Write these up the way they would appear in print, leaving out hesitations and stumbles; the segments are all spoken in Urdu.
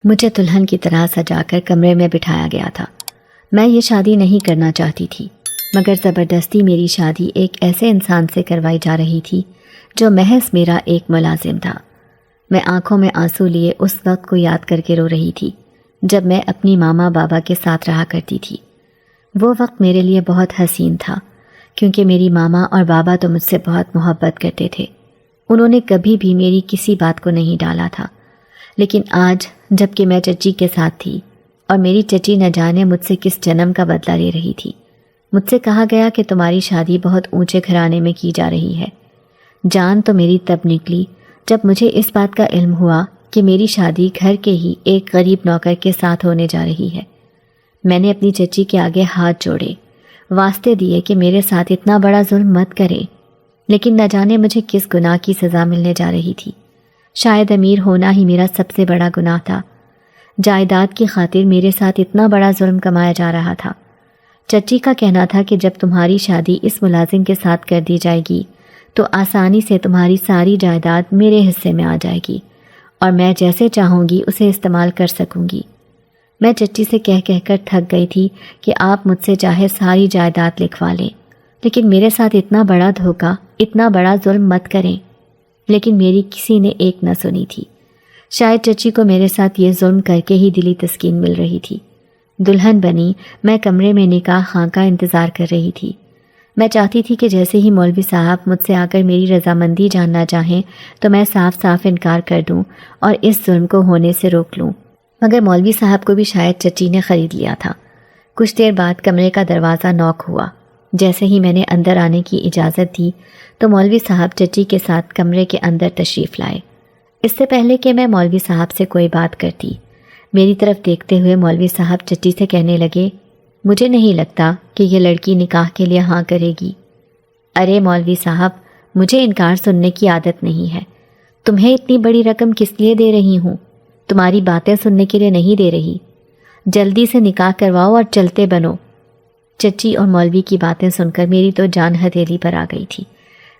مجھے دلہن کی طرح سجا کر کمرے میں بٹھایا گیا تھا۔ میں یہ شادی نہیں کرنا چاہتی تھی، مگر زبردستی میری شادی ایک ایسے انسان سے کروائی جا رہی تھی جو محض میرا ایک ملازم تھا۔ میں آنکھوں میں آنسو لیے اس وقت کو یاد کر کے رو رہی تھی جب میں اپنی ماما بابا کے ساتھ رہا کرتی تھی۔ وہ وقت میرے لیے بہت حسین تھا، کیونکہ میری ماما اور بابا تو مجھ سے بہت محبت کرتے تھے۔ انہوں نے کبھی بھی میری کسی بات کو نہیں ڈالا تھا۔ لیکن آج جب کہ میں چچی کے ساتھ تھی اور میری چچی نہ جانے مجھ سے کس جنم کا بدلہ لے رہی تھی، مجھ سے کہا گیا کہ تمہاری شادی بہت اونچے گھرانے میں کی جا رہی ہے۔ جان تو میری تب نکلی جب مجھے اس بات کا علم ہوا کہ میری شادی گھر کے ہی ایک غریب نوکر کے ساتھ ہونے جا رہی ہے۔ میں نے اپنی چچی کے آگے ہاتھ جوڑے، واسطے دیے کہ میرے ساتھ اتنا بڑا ظلم مت کرے، لیکن نہ جانے مجھے کس گناہ کی سزا ملنے جا رہی تھی۔ شاید امیر ہونا ہی میرا سب سے بڑا گناہ تھا۔ جائیداد کی خاطر میرے ساتھ اتنا بڑا ظلم کمایا جا رہا تھا۔ چچی کا کہنا تھا کہ جب تمہاری شادی اس ملازم کے ساتھ کر دی جائے گی تو آسانی سے تمہاری ساری جائیداد میرے حصے میں آ جائے گی اور میں جیسے چاہوں گی اسے استعمال کر سکوں گی۔ میں چچی سے کہہ کر تھک گئی تھی کہ آپ مجھ سے چاہے ساری جائیداد لکھوا لیں، لیکن میرے ساتھ اتنا بڑا دھوکہ، اتنا بڑا ظلم مت کریں۔ لیکن میری کسی نے ایک نہ سنی تھی۔ شاید چچی کو میرے ساتھ یہ ظلم کر کے ہی دلی تسکین مل رہی تھی۔ دلہن بنی میں کمرے میں نکاح خاں کا انتظار کر رہی تھی۔ میں چاہتی تھی کہ جیسے ہی مولوی صاحب مجھ سے آ کر میری رضامندی جاننا چاہیں تو میں صاف صاف انکار کر دوں اور اس ظلم کو ہونے سے روک لوں، مگر مولوی صاحب کو بھی شاید چچی نے خرید لیا تھا۔ کچھ دیر بعد کمرے کا دروازہ نوک ہوا۔ جیسے ہی میں نے اندر آنے کی اجازت دی تو مولوی صاحب چچی کے ساتھ کمرے کے اندر تشریف لائے۔ اس سے پہلے کہ میں مولوی صاحب سے کوئی بات کرتی، میری طرف دیکھتے ہوئے مولوی صاحب چچی سے کہنے لگے، مجھے نہیں لگتا کہ یہ لڑکی نکاح کے لیے ہاں کرے گی۔ ارے مولوی صاحب، مجھے انکار سننے کی عادت نہیں ہے۔ تمہیں اتنی بڑی رقم کس لیے دے رہی ہوں؟ تمہاری باتیں سننے کے لیے نہیں دے رہی۔ جلدی سے نکاح کرواؤ اور چلتے بنو۔ چچی اور مولوی کی باتیں سن کر میری تو جان ہتھیلی پر آ گئی تھی۔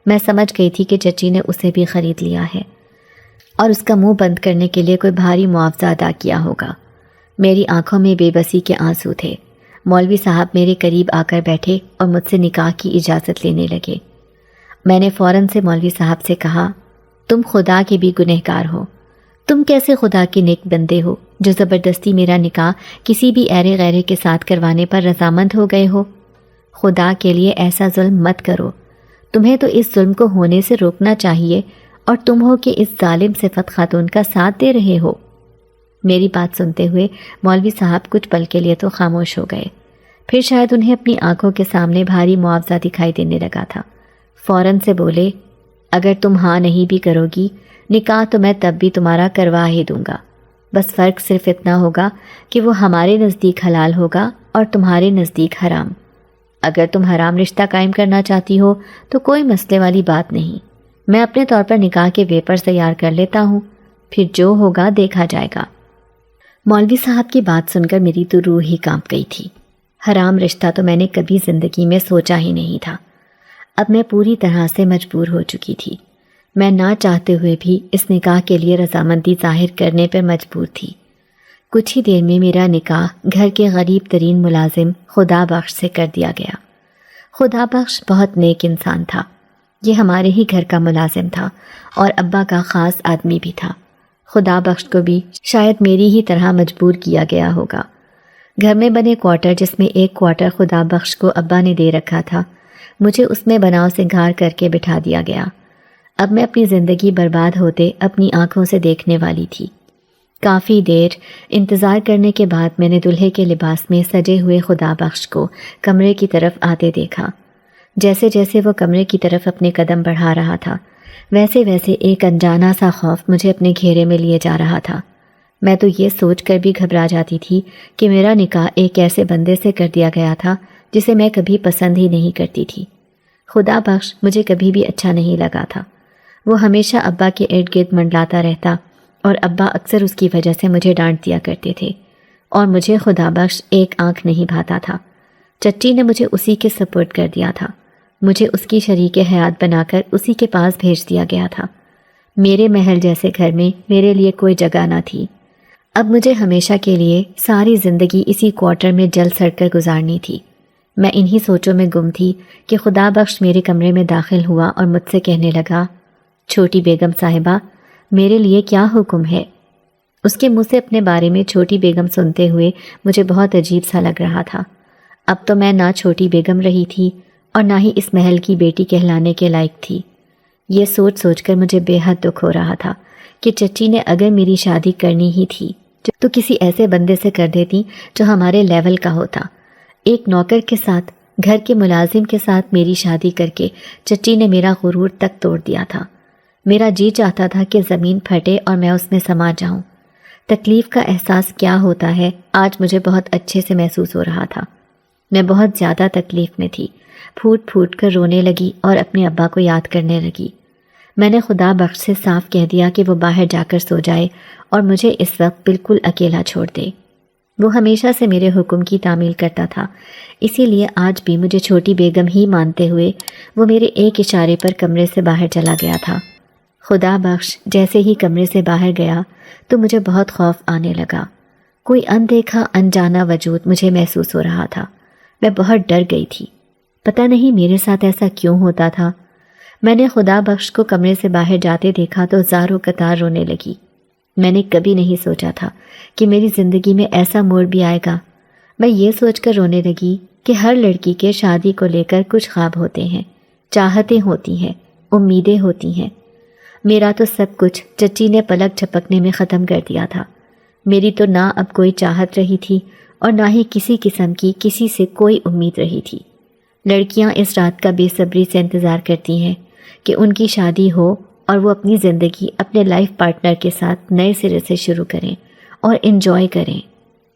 میں سمجھ گئی تھی کہ چچی نے اسے بھی خرید لیا ہے اور اس کا منہ بند کرنے کے لیے کوئی بھاری معاوضہ ادا کیا ہوگا۔ میری آنکھوں میں بے بسی کے آنسو تھے۔ مولوی صاحب میرے قریب آ کر بیٹھے اور مجھ سے نکاح کی اجازت لینے لگے۔ میں نے فوراً سے مولوی صاحب سے کہا، تم خدا کے بھی گنہگار ہو۔ تم کیسے خدا کے نیک بندے ہو جو زبردستی میرا نکاح کسی بھی ایرے غیرے کے ساتھ کروانے پر رضامند ہو گئے ہو؟ خدا کے لیے ایسا ظلم مت کرو۔ تمہیں تو اس ظلم کو ہونے سے روکنا چاہیے اور تم ہو کہ اس ظالم صفت خاتون کا ساتھ دے رہے ہو۔ میری بات سنتے ہوئے مولوی صاحب کچھ پل کے لیے تو خاموش ہو گئے، پھر شاید انہیں اپنی آنکھوں کے سامنے بھاری معاوضہ دکھائی دینے لگا تھا۔ فوراً سے بولے، اگر تم ہاں نہیں بھی کرو گی نکاح تو میں تب بھی تمہارا کروا ہی دوں گا، بس فرق صرف اتنا ہوگا کہ وہ ہمارے نزدیک حلال ہوگا اور تمہارے نزدیک حرام۔ اگر تم حرام رشتہ قائم کرنا چاہتی ہو تو کوئی مسئلے والی بات نہیں، میں اپنے طور پر نکاح کے پیپرز تیار کر لیتا ہوں، پھر جو ہوگا دیکھا جائے گا۔ مولوی صاحب کی بات سن کر میری تو روح ہی کانپ گئی تھی۔ حرام رشتہ تو میں نے کبھی زندگی میں سوچا ہی نہیں تھا۔ اب میں پوری طرح سے مجبور ہو چکی تھی۔ میں نہ چاہتے ہوئے بھی اس نکاح کے لیے رضامندی ظاہر کرنے پر مجبور تھی۔ کچھ ہی دیر میں میرا نکاح گھر کے غریب ترین ملازم خدا بخش سے کر دیا گیا۔ خدا بخش بہت نیک انسان تھا۔ یہ ہمارے ہی گھر کا ملازم تھا اور ابا کا خاص آدمی بھی تھا۔ خدا بخش کو بھی شاید میری ہی طرح مجبور کیا گیا ہوگا۔ گھر میں بنے کوارٹر، جس میں ایک کوارٹر خدا بخش کو ابا نے دے رکھا تھا، مجھے اس میں بناؤ سے گھار کر کے بٹھا دیا گیا۔ اب میں اپنی زندگی برباد ہوتے اپنی آنکھوں سے دیکھنے والی تھی۔ کافی دیر انتظار کرنے کے بعد میں نے دلہے کے لباس میں سجے ہوئے خدا بخش کو کمرے کی طرف آتے دیکھا۔ جیسے جیسے وہ کمرے کی طرف اپنے قدم بڑھا رہا تھا، ویسے ویسے ایک انجانا سا خوف مجھے اپنے گھیرے میں لیے جا رہا تھا۔ میں تو یہ سوچ کر بھی گھبرا جاتی تھی کہ میرا نکاح ایک ایسے بندے سے کر دیا گیا تھا جسے میں کبھی پسند ہی نہیں کرتی تھی۔ خدا بخش مجھے کبھی بھی اچھا نہیں لگا تھا۔ وہ ہمیشہ ابا کے ارد گرد منڈلاتا رہتا اور ابا اکثر اس کی وجہ سے مجھے ڈانٹ دیا کرتے تھے، اور مجھے خدا بخش ایک آنکھ نہیں بھاتا تھا۔ چچی نے مجھے اسی کے سپورٹ کر دیا تھا۔ مجھے اس کی شریک حیات بنا کر اسی کے پاس بھیج دیا گیا تھا۔ میرے محل جیسے گھر میں میرے لیے کوئی جگہ نہ تھی۔ اب مجھے ہمیشہ کے لیے ساری زندگی اسی کوارٹر میں جل سڑ کر گزارنی تھی۔ میں انہی سوچوں میں گم تھی کہ خدا بخش میرے کمرے میں داخل ہوا اور مجھ سے کہنے لگا، چھوٹی بیگم صاحبہ، میرے لیے کیا حکم ہے؟ اس کے منہ سے اپنے بارے میں چھوٹی بیگم سنتے ہوئے مجھے بہت عجیب سا لگ رہا تھا۔ اب تو میں نہ چھوٹی بیگم رہی تھی اور نہ ہی اس محل کی بیٹی کہلانے کے لائق تھی۔ یہ سوچ سوچ کر مجھے بے حد دکھ ہو رہا تھا کہ چچی نے اگر میری شادی کرنی ہی تھی تو کسی ایسے بندے سے کر دیتی جو ہمارے لیول کا ہوتا۔ ایک نوکر کے ساتھ، گھر کے ملازم کے ساتھ میری شادی کر کے چچی نے میرا غرور تک توڑ دیا تھا۔ میرا جی چاہتا تھا کہ زمین پھٹے اور میں اس میں سما جاؤں۔ تکلیف کا احساس کیا ہوتا ہے آج مجھے بہت اچھے سے محسوس ہو رہا تھا۔ میں بہت زیادہ تکلیف میں تھی، پھوٹ پھوٹ کر رونے لگی اور اپنے ابا کو یاد کرنے لگی۔ میں نے خدا بخش سے صاف کہہ دیا کہ وہ باہر جا کر سو جائے اور مجھے اس وقت بالکل اکیلا چھوڑ دے۔ وہ ہمیشہ سے میرے حکم کی تعمیل کرتا تھا، اسی لیے آج بھی مجھے چھوٹی بیگم ہی مانتے ہوئے وہ میرے ایک اشارے پر کمرے سے باہر چلا گیا تھا۔ خدا بخش جیسے ہی کمرے سے باہر گیا تو مجھے بہت خوف آنے لگا۔ کوئی اندیکھا انجانا وجود مجھے محسوس ہو رہا تھا۔ میں بہت ڈر گئی تھی، پتہ نہیں میرے ساتھ ایسا کیوں ہوتا تھا۔ میں نے خدا بخش کو کمرے سے باہر جاتے دیکھا تو زاروں قطار رونے لگی۔ میں نے کبھی نہیں سوچا تھا کہ میری زندگی میں ایسا موڑ بھی آئے گا۔ میں یہ سوچ کر رونے لگی کہ ہر لڑکی کے شادی کو لے کر کچھ خواب ہوتے ہیں، چاہتیں ہوتی ہیں، امیدیں ہوتی ہیں۔ میرا تو سب کچھ چچی نے پلک جھپکنے میں ختم کر دیا تھا۔ میری تو نہ اب کوئی چاہت رہی تھی اور نہ ہی کسی قسم کی کسی سے کوئی امید رہی تھی۔ لڑکیاں اس رات کا بے صبری سے انتظار کرتی ہیں کہ ان کی شادی ہو اور وہ اپنی زندگی اپنے لائف پارٹنر کے ساتھ نئے سرے سے شروع کریں اور انجوائے کریں۔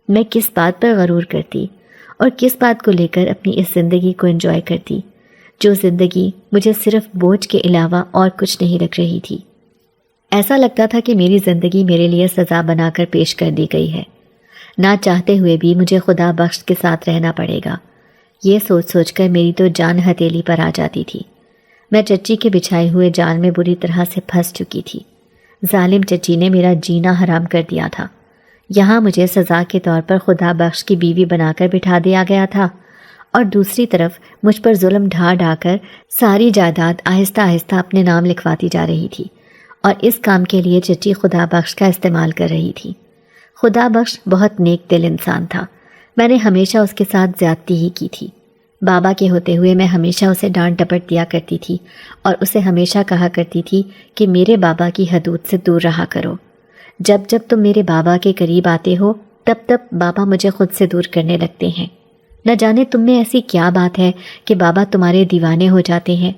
میں کس بات پر غرور کرتی اور کس بات کو لے کر اپنی اس زندگی کو انجوائے کرتی، جو زندگی مجھے صرف بوجھ کے علاوہ اور کچھ نہیں لگ رہی تھی۔ ایسا لگتا تھا کہ میری زندگی میرے لیے سزا بنا کر پیش کر دی گئی ہے، نہ چاہتے ہوئے بھی مجھے خدا بخش کے ساتھ رہنا پڑے گا۔ یہ سوچ سوچ کر میری تو جان ہتھیلی پر آ جاتی تھی۔ میں چچی کے بچھائے ہوئے جال میں بری طرح سے پھنس چکی تھی۔ ظالم چچی نے میرا جینا حرام کر دیا تھا۔ یہاں مجھے سزا کے طور پر خدا بخش کی بیوی بنا کر بٹھا دیا گیا تھا، اور دوسری طرف مجھ پر ظلم ڈھا کر ساری جائیداد آہستہ آہستہ اپنے نام لکھواتی جا رہی تھی، اور اس کام کے لیے چچی خدا بخش کا استعمال کر رہی تھی۔ خدا بخش بہت نیک دل انسان تھا۔ میں نے ہمیشہ اس کے ساتھ زیادتی ہی کی تھی۔ بابا کے ہوتے ہوئے میں ہمیشہ اسے ڈانٹ ڈپٹ دیا کرتی تھی اور اسے ہمیشہ کہا کرتی تھی کہ میرے بابا کی حدود سے دور رہا کرو۔ جب جب تم میرے بابا کے قریب آتے ہو تب تب بابا مجھے خود سے دور کرنے لگتے ہیں۔ نہ جانے تم میں ایسی کیا بات ہے کہ بابا تمہارے دیوانے ہو جاتے ہیں۔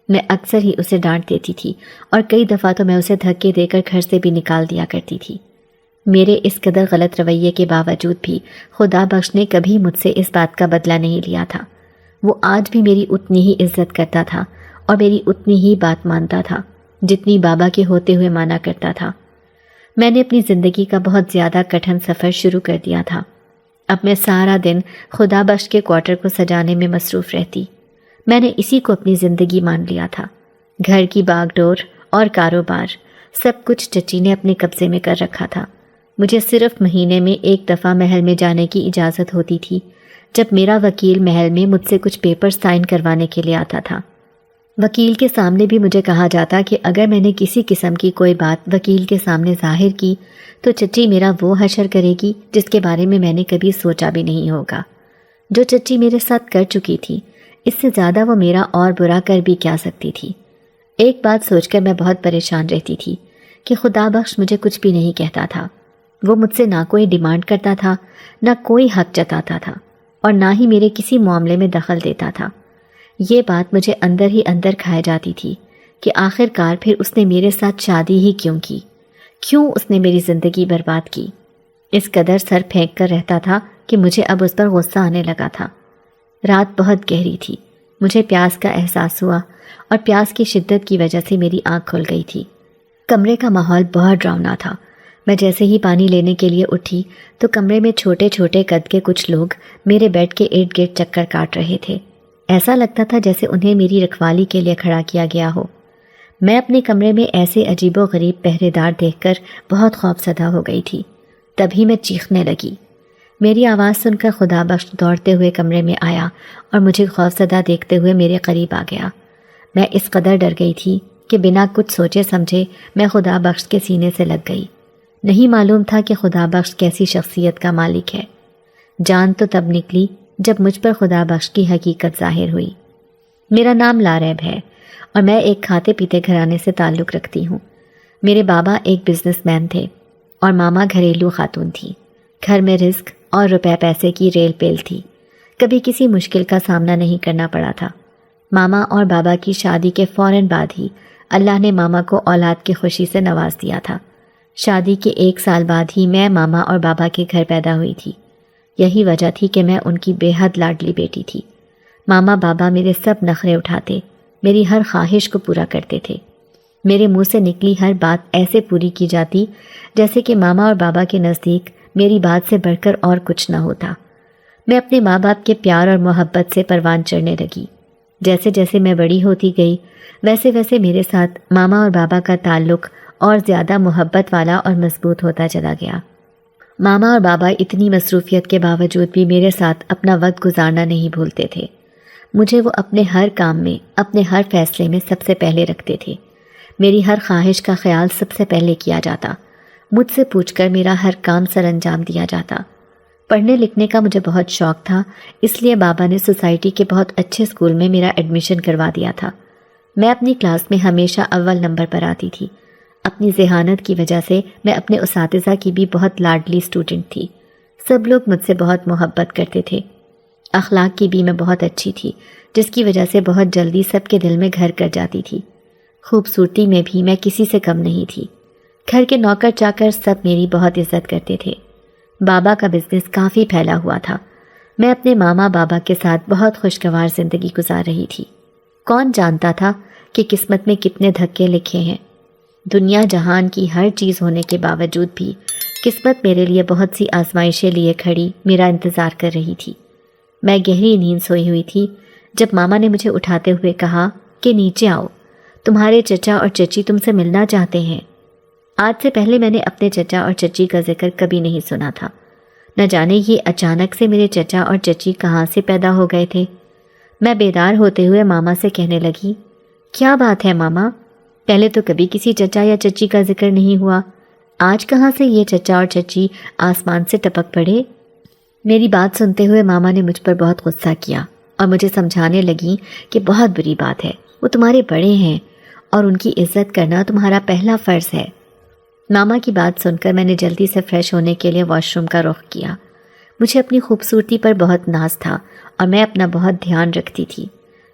میں اکثر ہی اسے ڈانٹ دیتی تھی اور کئی دفعہ تو میں اسے دھکے دے کر گھر سے بھی نکال دیا کرتی تھی۔ میرے اس قدر غلط رویے کے باوجود بھی خدا بخش نے کبھی مجھ سے اس بات کا بدلہ نہیں لیا تھا۔ وہ آج بھی میری اتنی ہی عزت کرتا تھا اور میری اتنی ہی بات مانتا تھا جتنی بابا کے ہوتے ہوئے مانا کرتا تھا۔ میں نے اپنی زندگی کا بہت زیادہ کٹھن سفر شروع کر دیا تھا۔ اب میں سارا دن خدا بخش کے کوارٹر کو سجانے میں مصروف رہتی۔ میں نے اسی کو اپنی زندگی مان لیا تھا۔ گھر کی باغ ڈور اور کاروبار سب کچھ چچی نے اپنے قبضے میں کر رکھا تھا۔ مجھے صرف مہینے میں ایک دفعہ محل میں جانے کی اجازت ہوتی تھی، جب میرا وکیل محل میں مجھ سے کچھ پیپر سائن کروانے کے لیے آتا تھا۔ وکیل کے سامنے بھی مجھے کہا جاتا کہ اگر میں نے کسی قسم کی کوئی بات وکیل کے سامنے ظاہر کی تو چچی میرا وہ حشر کرے گی جس کے بارے میں نے کبھی سوچا بھی نہیں ہوگا۔ جو چچی میرے ساتھ کر چکی تھی، اس سے زیادہ وہ میرا اور برا کر بھی کیا سکتی تھی۔ ایک بات سوچ کر میں بہت پریشان رہتی تھی کہ خدا بخش مجھے کچھ بھی نہیں کہتا تھا۔ وہ مجھ سے نہ کوئی ڈیمانڈ کرتا تھا، نہ کوئی حق جتاتا تھا، اور نہ ہی میرے کسی معاملے میں دخل دیتا تھا۔ یہ بات مجھے اندر ہی اندر کھائے جاتی تھی کہ آخر کار پھر اس نے میرے ساتھ شادی ہی کیوں کی، کیوں اس نے میری زندگی برباد کی۔ اس قدر سر پھینک کر رہتا تھا کہ مجھے اب اس پر غصہ آنے لگا تھا۔ رات بہت گہری تھی، مجھے پیاس کا احساس ہوا اور پیاس کی شدت کی وجہ سے میری آنکھ کھل گئی تھی۔ کمرے کا ماحول بہت ڈراؤنا تھا۔ میں جیسے ہی پانی لینے کے لیے اٹھی تو کمرے میں چھوٹے چھوٹے قد کے کچھ لوگ میرے بیڈ کے ارد گرد چکر کاٹ رہے تھے۔ ایسا لگتا تھا جیسے انہیں میری رکھوالی کے لیے کھڑا کیا گیا ہو۔ میں اپنے کمرے میں ایسے عجیب و غریب پہرے دار دیکھ کر بہت خوف زدہ ہو گئی تھی۔ تبھی میں چیخنے لگی۔ میری آواز سن کر خدا بخش دوڑتے ہوئے کمرے میں آیا اور مجھے خوفزدہ دیکھتے ہوئے میرے قریب آ گیا۔ میں اس قدر ڈر گئی تھی کہ بنا کچھ سوچے سمجھے میں خدا بخش کے سینے سے لگ گئی۔ نہیں معلوم تھا کہ خدا بخش کیسی شخصیت کا مالک ہے۔ جان تو تب نکلی جب مجھ پر خدا بخش کی حقیقت ظاہر ہوئی۔ میرا نام لاریب ہے اور میں ایک کھاتے پیتے گھرانے سے تعلق رکھتی ہوں۔ میرے بابا ایک بزنس مین تھے اور ماما گھریلو خاتون تھی۔ گھر میں رزق اور روپے پیسے کی ریل پیل تھی۔ کبھی کسی مشکل کا سامنا نہیں کرنا پڑا تھا۔ ماما اور بابا کی شادی کے فوراً بعد ہی اللہ نے ماما کو اولاد کی خوشی سے نواز دیا تھا۔ شادی کے 1 سال بعد ہی میں ماما اور بابا کے گھر پیدا ہوئی تھی۔ یہی وجہ تھی کہ میں ان کی بے حد لاڈلی بیٹی تھی۔ ماما بابا میرے سب نخرے اٹھاتے، میری ہر خواہش کو پورا کرتے تھے۔ میرے منہ سے نکلی ہر بات ایسے پوری کی جاتی جیسے کہ ماما اور بابا کے نزدیک میری بات سے بڑھ کر اور کچھ نہ ہوتا۔ میں اپنے ماں باپ کے پیار اور محبت سے پروان چڑھنے لگی۔ جیسے جیسے میں بڑی ہوتی گئی ویسے ویسے میرے ساتھ ماما اور بابا کا تعلق اور زیادہ محبت والا اور مضبوط ہوتا چلا گیا۔ ماما اور بابا اتنی مصروفیت کے باوجود بھی میرے ساتھ اپنا وقت گزارنا نہیں بھولتے تھے۔ مجھے وہ اپنے ہر کام میں، اپنے ہر فیصلے میں سب سے پہلے رکھتے تھے۔ میری ہر خواہش کا خیال سب سے پہلے کیا جاتا۔ مجھ سے پوچھ کر میرا ہر کام سر انجام دیا جاتا۔ پڑھنے لکھنے کا مجھے بہت شوق تھا، اس لیے بابا نے سوسائٹی کے بہت اچھے اسکول میں میرا ایڈمیشن کروا دیا تھا۔ میں اپنی کلاس میں ہمیشہ اول نمبر پر آتی تھی۔ اپنی ذہانت کی وجہ سے میں اپنے اساتذہ کی بھی بہت لاڈلی اسٹوڈنٹ تھی۔ سب لوگ مجھ سے بہت محبت کرتے تھے۔ اخلاق کی بھی میں بہت اچھی تھی، جس کی وجہ سے بہت جلدی سب کے دل میں گھر کر جاتی تھی۔ خوبصورتی میں بھی میں کسی سے کم نہیں تھی۔ گھر کے نوکر چاکر سب میری بہت عزت کرتے تھے۔ بابا کا بزنس کافی پھیلا ہوا تھا۔ میں اپنے ماما بابا کے ساتھ بہت خوشگوار زندگی گزار رہی تھی۔ کون جانتا تھا کہ قسمت میں کتنے دھکے لکھے ہیں۔ دنیا جہان کی ہر چیز ہونے کے باوجود بھی قسمت میرے لیے بہت سی آزمائشیں لیے کھڑی میرا انتظار کر رہی تھی۔ میں گہری نیند سوئی ہوئی تھی جب ماما نے مجھے اٹھاتے ہوئے کہا کہ نیچے آؤ، تمہارے چچا اور چچی تم سے ملنا چاہتے ہیں۔ آج سے پہلے میں نے اپنے چچا اور چچی کا ذکر کبھی نہیں سنا تھا۔ نہ جانے یہ اچانک سے میرے چچا اور چچی کہاں سے پیدا ہو گئے تھے۔ میں بیدار ہوتے ہوئے ماما سے کہنے لگی، کیا بات ہے ماما؟ پہلے تو کبھی کسی چچا یا چچی کا ذکر نہیں ہوا، آج کہاں سے یہ چچا اور چچی آسمان سے ٹپک پڑے؟ میری بات سنتے ہوئے ماما نے مجھ پر بہت غصہ کیا اور مجھے سمجھانے لگی کہ بہت بری بات ہے، وہ تمہارے بڑے ہیں اور ان کی عزت کرنا تمہارا پہلا فرض ہے۔ ماما کی بات سن کر میں نے جلدی سے فریش ہونے کے لیے واش روم کا رخ کیا۔ مجھے اپنی خوبصورتی پر بہت ناز تھا اور میں اپنا بہت دھیان رکھتی تھی۔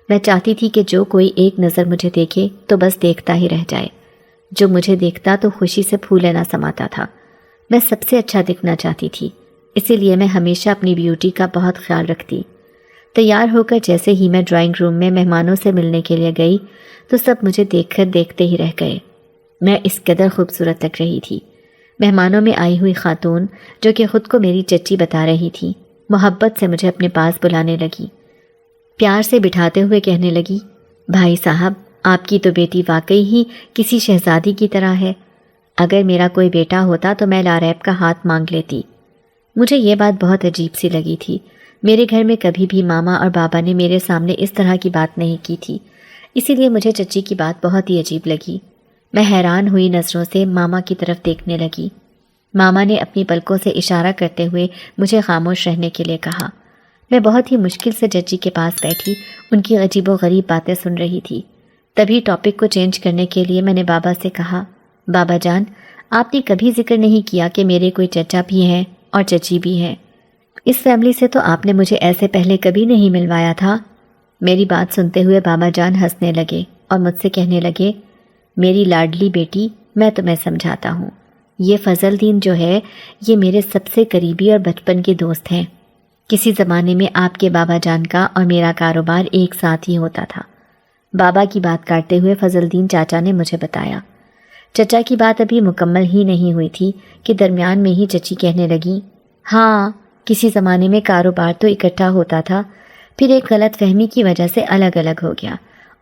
میں چاہتی تھی کہ جو کوئی ایک نظر مجھے دیکھے تو بس دیکھتا ہی رہ جائے۔ جو مجھے دیکھتا تو خوشی سے پھولے نہ سماتا تھا۔ میں سب سے اچھا دکھنا چاہتی تھی، اسی لیے میں ہمیشہ اپنی بیوٹی کا بہت خیال رکھتی۔ تیار ہو کر جیسے ہی میں ڈرائنگ روم میں مہمانوں سے ملنے کے لیے گئی تو سب مجھے دیکھ کر دیکھتے ہی رہ گئے۔ میں اس قدر خوبصورت لگ رہی تھی۔ مہمانوں میں آئی ہوئی خاتون جو کہ خود کو میری چچی بتا رہی تھی، محبت سے مجھے اپنے پاس بلانے لگی۔ پیار سے بٹھاتے ہوئے کہنے لگی، بھائی صاحب، آپ کی تو بیٹی واقعی ہی کسی شہزادی کی طرح ہے۔ اگر میرا کوئی بیٹا ہوتا تو میں لاریب کا ہاتھ مانگ لیتی۔ مجھے یہ بات بہت عجیب سی لگی تھی۔ میرے گھر میں کبھی بھی ماما اور بابا نے میرے سامنے اس طرح کی بات نہیں کی تھی، اسی لیے مجھے چچی کی بات بہت ہی عجیب لگی۔ میں حیران ہوئی نظروں سے ماما کی طرف دیکھنے لگی۔ ماما نے اپنی پلکوں سے اشارہ کرتے ہوئے مجھے خاموش رہنے کے لیے کہا۔ میں بہت ہی مشکل سے چچی کے پاس بیٹھی ان کی عجیب و غریب باتیں سن رہی تھی۔ تبھی ٹاپک کو چینج کرنے کے لیے میں نے بابا سے کہا، بابا جان، آپ نے کبھی ذکر نہیں کیا کہ میرے کوئی چچا بھی ہیں اور چچی بھی ہیں۔ اس فیملی سے تو آپ نے مجھے ایسے پہلے کبھی نہیں ملوایا تھا۔ میری بات سنتے ہوئے بابا جان ہنسنے لگے اور مجھ سے کہنے لگے، میری لاڈلی بیٹی، میں تمہیں سمجھاتا ہوں، یہ فضل دین جو ہے یہ میرے سب سے قریبی اور بچپن کے دوست ہیں۔ کسی زمانے میں آپ کے بابا جان کا اور میرا کاروبار ایک ساتھ ہی ہوتا تھا۔ بابا کی بات کاٹتے ہوئے فضل دین چاچا نے مجھے بتایا۔ چچا کی بات ابھی مکمل ہی نہیں ہوئی تھی کہ درمیان میں ہی چچی کہنے لگی، ہاں، کسی زمانے میں کاروبار تو اکٹھا ہوتا تھا، پھر ایک غلط فہمی کی وجہ سے الگ الگ ہو گیا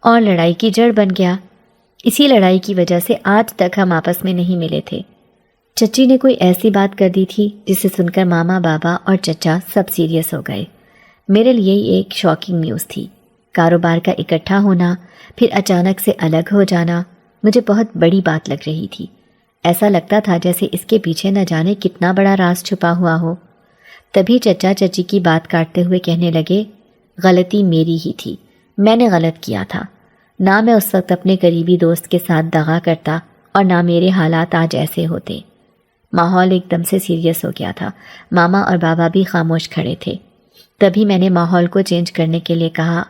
اور لڑائی کی جڑ بن گیا۔ اسی لڑائی کی وجہ سے آج تک ہم آپس میں نہیں ملے تھے۔ چچی نے کوئی ایسی بات کر دی تھی جسے سن کر ماما، بابا اور چچا سب سیریس ہو گئے۔ میرے لیے یہ ایک شاکنگ نیوز تھی۔ کاروبار کا اکٹھا ہونا، پھر اچانک سے الگ ہو جانا مجھے بہت بڑی بات لگ رہی تھی۔ ایسا لگتا تھا جیسے اس کے پیچھے نہ جانے کتنا بڑا راز چھپا ہوا ہو۔ تبھی چچا چچی کی بات کاٹتے ہوئے کہنے لگے، غلطی میری ہی تھی، میں نے غلط کیا تھا۔ نہ میں اس وقت اپنے قریبی دوست کے ساتھ دغا کرتا اور نہ میرے حالات آج ایسے ہوتے۔ ماحول ایک دم سے سیریس ہو گیا تھا۔ ماما اور بابا بھی خاموش کھڑے تھے۔ تبھی میں نے ماحول کو چینج کرنے کے لیے کہا،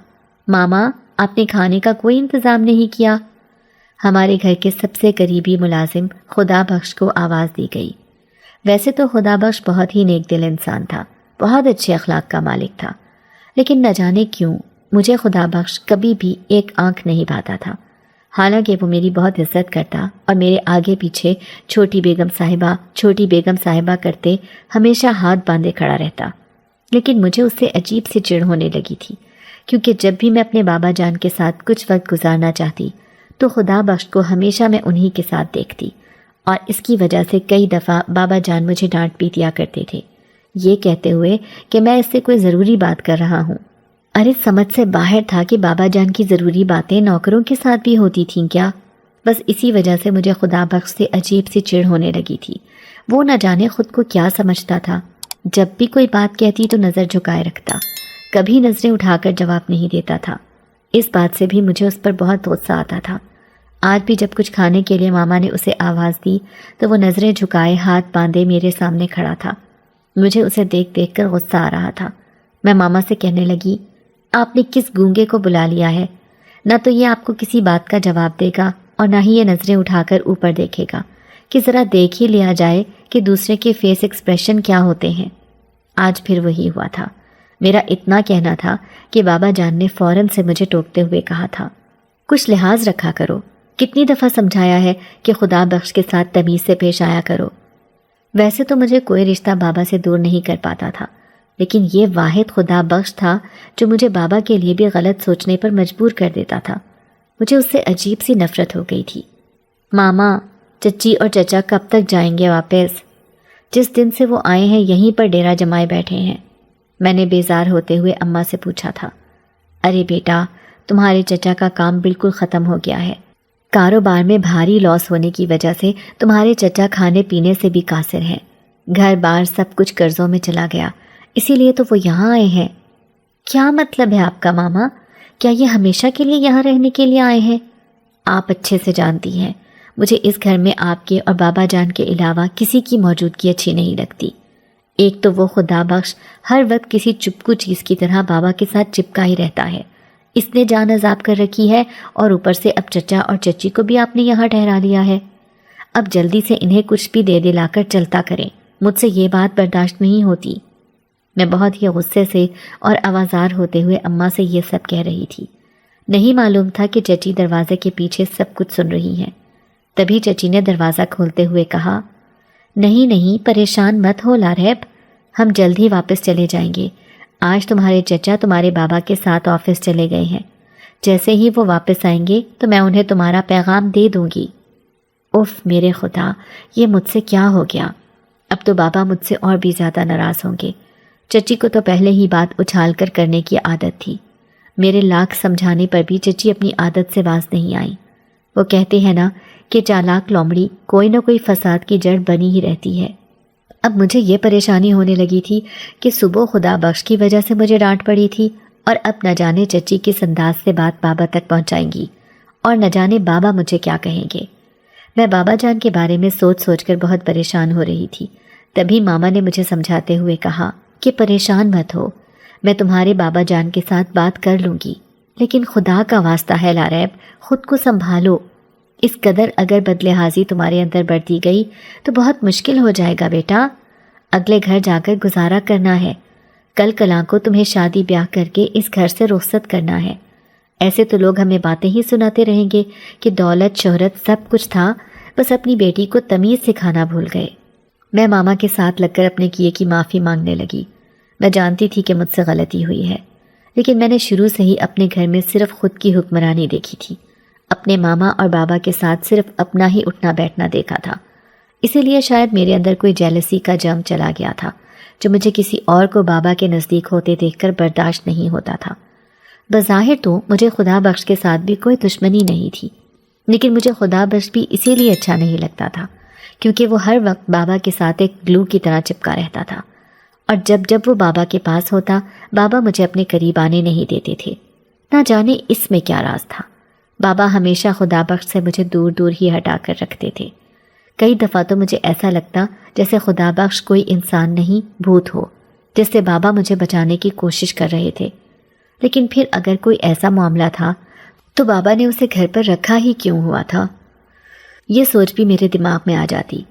ماما آپ نے کھانے کا کوئی انتظام نہیں کیا؟ ہمارے گھر کے سب سے قریبی ملازم خدا بخش کو آواز دی گئی۔ ویسے تو خدا بخش بہت ہی نیک دل انسان تھا، بہت اچھے اخلاق کا مالک تھا، لیکن نہ جانے کیوں مجھے خدا بخش کبھی بھی ایک آنکھ نہیں بھاتا تھا۔ حالانکہ وہ میری بہت عزت کرتا اور میرے آگے پیچھے چھوٹی بیگم صاحبہ کرتے ہمیشہ ہاتھ باندھے کھڑا رہتا، لیکن مجھے اس سے عجیب سی چڑ ہونے لگی تھی، کیونکہ جب بھی میں اپنے بابا جان کے ساتھ کچھ وقت گزارنا چاہتی تو خدا بخش کو ہمیشہ میں انہی کے ساتھ دیکھتی، اور اس کی وجہ سے کئی دفعہ بابا جان مجھے ڈانٹ بھی دیا کرتے تھے، یہ کہتے ہوئے کہ میں اس سے کوئی ضروری بات کر رہا ہوں۔ ارے سمجھ سے باہر تھا کہ بابا جان کی ضروری باتیں نوکروں کے ساتھ بھی ہوتی تھیں کیا؟ بس اسی وجہ سے مجھے خدا بخش سے عجیب سی چڑ ہونے لگی تھی۔ وہ نہ جانے خود کو کیا سمجھتا تھا، جب بھی کوئی بات کہتی تو نظر جھکائے رکھتا، کبھی نظریں اٹھا کر جواب نہیں دیتا تھا۔ اس بات سے بھی مجھے اس پر بہت غصہ آتا تھا۔ آج بھی جب کچھ کھانے کے لیے ماما نے اسے آواز دی تو وہ نظریں جھکائے ہاتھ باندھے میرے سامنے کھڑا تھا۔ مجھے اسے دیکھ دیکھ کر غصہ آ رہا تھا۔ میں ماما سے کہنے لگی، آپ نے کس گونگے کو بلا لیا ہے؟ نہ تو یہ آپ کو کسی بات کا جواب دے گا اور نہ ہی یہ نظریں اٹھا کر اوپر دیکھے گا کہ ذرا دیکھ ہی لیا جائے کہ دوسرے کے فیس ایکسپریشن کیا ہوتے ہیں۔ آج پھر وہی ہوا تھا۔ میرا اتنا کہنا تھا کہ بابا جان نے فوراً سے مجھے ٹوکتے ہوئے کہا تھا، کچھ لحاظ رکھا کرو، کتنی دفعہ سمجھایا ہے کہ خدا بخش کے ساتھ تمیز سے پیش آیا کرو۔ ویسے تو مجھے کوئی رشتہ بابا سے دور نہیں کر پاتا تھا، لیکن یہ واحد خدا بخش تھا جو مجھے بابا کے لیے بھی غلط سوچنے پر مجبور کر دیتا تھا۔ مجھے اس سے عجیب سی نفرت ہو گئی تھی۔ ماما، چچی اور چچا کب تک جائیں گے واپس؟ جس دن سے وہ آئے ہیں یہیں پر ڈیرا جمائے بیٹھے ہیں۔ میں نے بیزار ہوتے ہوئے اماں سے پوچھا تھا۔ ارے بیٹا، تمہارے چچا کا کام بالکل ختم ہو گیا ہے۔ کاروبار میں بھاری لاس ہونے کی وجہ سے تمہارے چچا کھانے پینے سے بھی قاصر ہیں۔ گھر بار سب کچھ قرضوں میں چلا گیا، اسی لیے تو وہ یہاں آئے ہیں۔ کیا مطلب ہے آپ کا ماما؟ کیا یہ ہمیشہ کے لیے یہاں رہنے کے لیے آئے ہیں؟ آپ اچھے سے جانتی ہیں مجھے اس گھر میں آپ کے اور بابا جان کے علاوہ کسی کی موجودگی اچھی نہیں لگتی۔ ایک تو وہ خدا بخش ہر وقت کسی چپکو چیز کی طرح بابا کے ساتھ چپکا ہی رہتا ہے، اس نے جان عذاب کر رکھی ہے، اور اوپر سے اب چچا اور چچی کو بھی آپ نے یہاں ٹھہرا لیا ہے۔ اب جلدی سے انہیں کچھ بھی دے دلا کر چلتا کریں، مجھ سے یہ بات برداشت نہیں ہوتی۔ میں بہت ہی غصے سے اور آوازار ہوتے ہوئے اماں سے یہ سب کہہ رہی تھی۔ نہیں معلوم تھا کہ چچی دروازے کے پیچھے سب کچھ سن رہی ہیں۔ تبھی چچی نے دروازہ کھولتے ہوئے کہا، نہیں پریشان مت ہو لاریب، ہم جلد ہی واپس چلے جائیں گے۔ آج تمہارے چچا تمہارے بابا کے ساتھ آفس چلے گئے ہیں، جیسے ہی وہ واپس آئیں گے تو میں انہیں تمہارا پیغام دے دوں گی۔ اف میرے خدا، یہ مجھ سے کیا ہو گیا؟ اب تو بابا مجھ سے اور بھی زیادہ ناراض ہوں گے۔ چچی کو تو پہلے ہی بات اچھال کر کرنے کی عادت تھی۔ میرے لاکھ سمجھانے پر بھی چچی اپنی عادت سے باز نہیں آئی۔ وہ کہتے ہیں نا کہ چالاک لومڑی کوئی نہ کوئی فساد کی جڑ بنی ہی رہتی ہے۔ اب مجھے یہ پریشانی ہونے لگی تھی کہ صبح خدا بخش کی وجہ سے مجھے ڈانٹ پڑی تھی، اور اب نہ جانے چچی کس انداز سے بات بابا تک پہنچائیں گی، اور نہ جانے بابا مجھے کیا کہیں گے۔ میں بابا جان کے بارے میں سوچ سوچ کر بہت پریشان ہو رہی تھی۔ تبھی ماما نے مجھے سمجھاتے ہوئے کہا کہ پریشان مت ہو، میں تمہارے بابا جان کے ساتھ بات کر لوں گی، لیکن خدا کا واسطہ ہے لاریب، خود کو سنبھالو۔ اس قدر اگر بدلحاظی تمہارے اندر بڑھتی گئی تو بہت مشکل ہو جائے گا بیٹا۔ اگلے گھر جا کر گزارا کرنا ہے، کل کلاں کو تمہیں شادی بیاہ کر کے اس گھر سے رخصت کرنا ہے۔ ایسے تو لوگ ہمیں باتیں ہی سناتے رہیں گے کہ دولت شہرت سب کچھ تھا، بس اپنی بیٹی کو تمیز سکھانا بھول گئے۔ میں ماما کے ساتھ لگ کر اپنے کیے کی معافی مانگنے لگی۔ میں جانتی تھی کہ مجھ سے غلطی ہوئی ہے، لیکن میں نے شروع سے ہی اپنے گھر میں صرف خود کی حکمرانی دیکھی تھی، اپنے ماما اور بابا کے ساتھ صرف اپنا ہی اٹھنا بیٹھنا دیکھا تھا۔ اسی لیے شاید میرے اندر کوئی جیلسی کا جنگ چلا گیا تھا جو مجھے کسی اور کو بابا کے نزدیک ہوتے دیکھ کر برداشت نہیں ہوتا تھا۔ بظاہر تو مجھے خدا بخش کے ساتھ بھی کوئی دشمنی نہیں تھی، لیکن مجھے خدا بخش بھی اسی لیے اچھا نہیں لگتا تھا کیونکہ وہ ہر وقت بابا کے ساتھ ایک گلو کی طرح چپکا رہتا تھا، اور جب وہ بابا کے پاس ہوتا بابا مجھے اپنے قریب آنے نہیں دیتے تھے۔ نہ جانے اس میں کیا راز تھا۔ بابا ہمیشہ خدا بخش سے مجھے دور دور ہی ہٹا کر رکھتے تھے۔ کئی دفعہ تو مجھے ایسا لگتا جیسے خدا بخش کوئی انسان نہیں، بھوت ہو جس سے بابا مجھے بچانے کی کوشش کر رہے تھے۔ لیکن پھر اگر کوئی ایسا معاملہ تھا تو بابا نے اسے گھر پر رکھا ہی کیوں ہوا تھا؟ یہ سوچ بھی میرے دماغ میں آ جاتی۔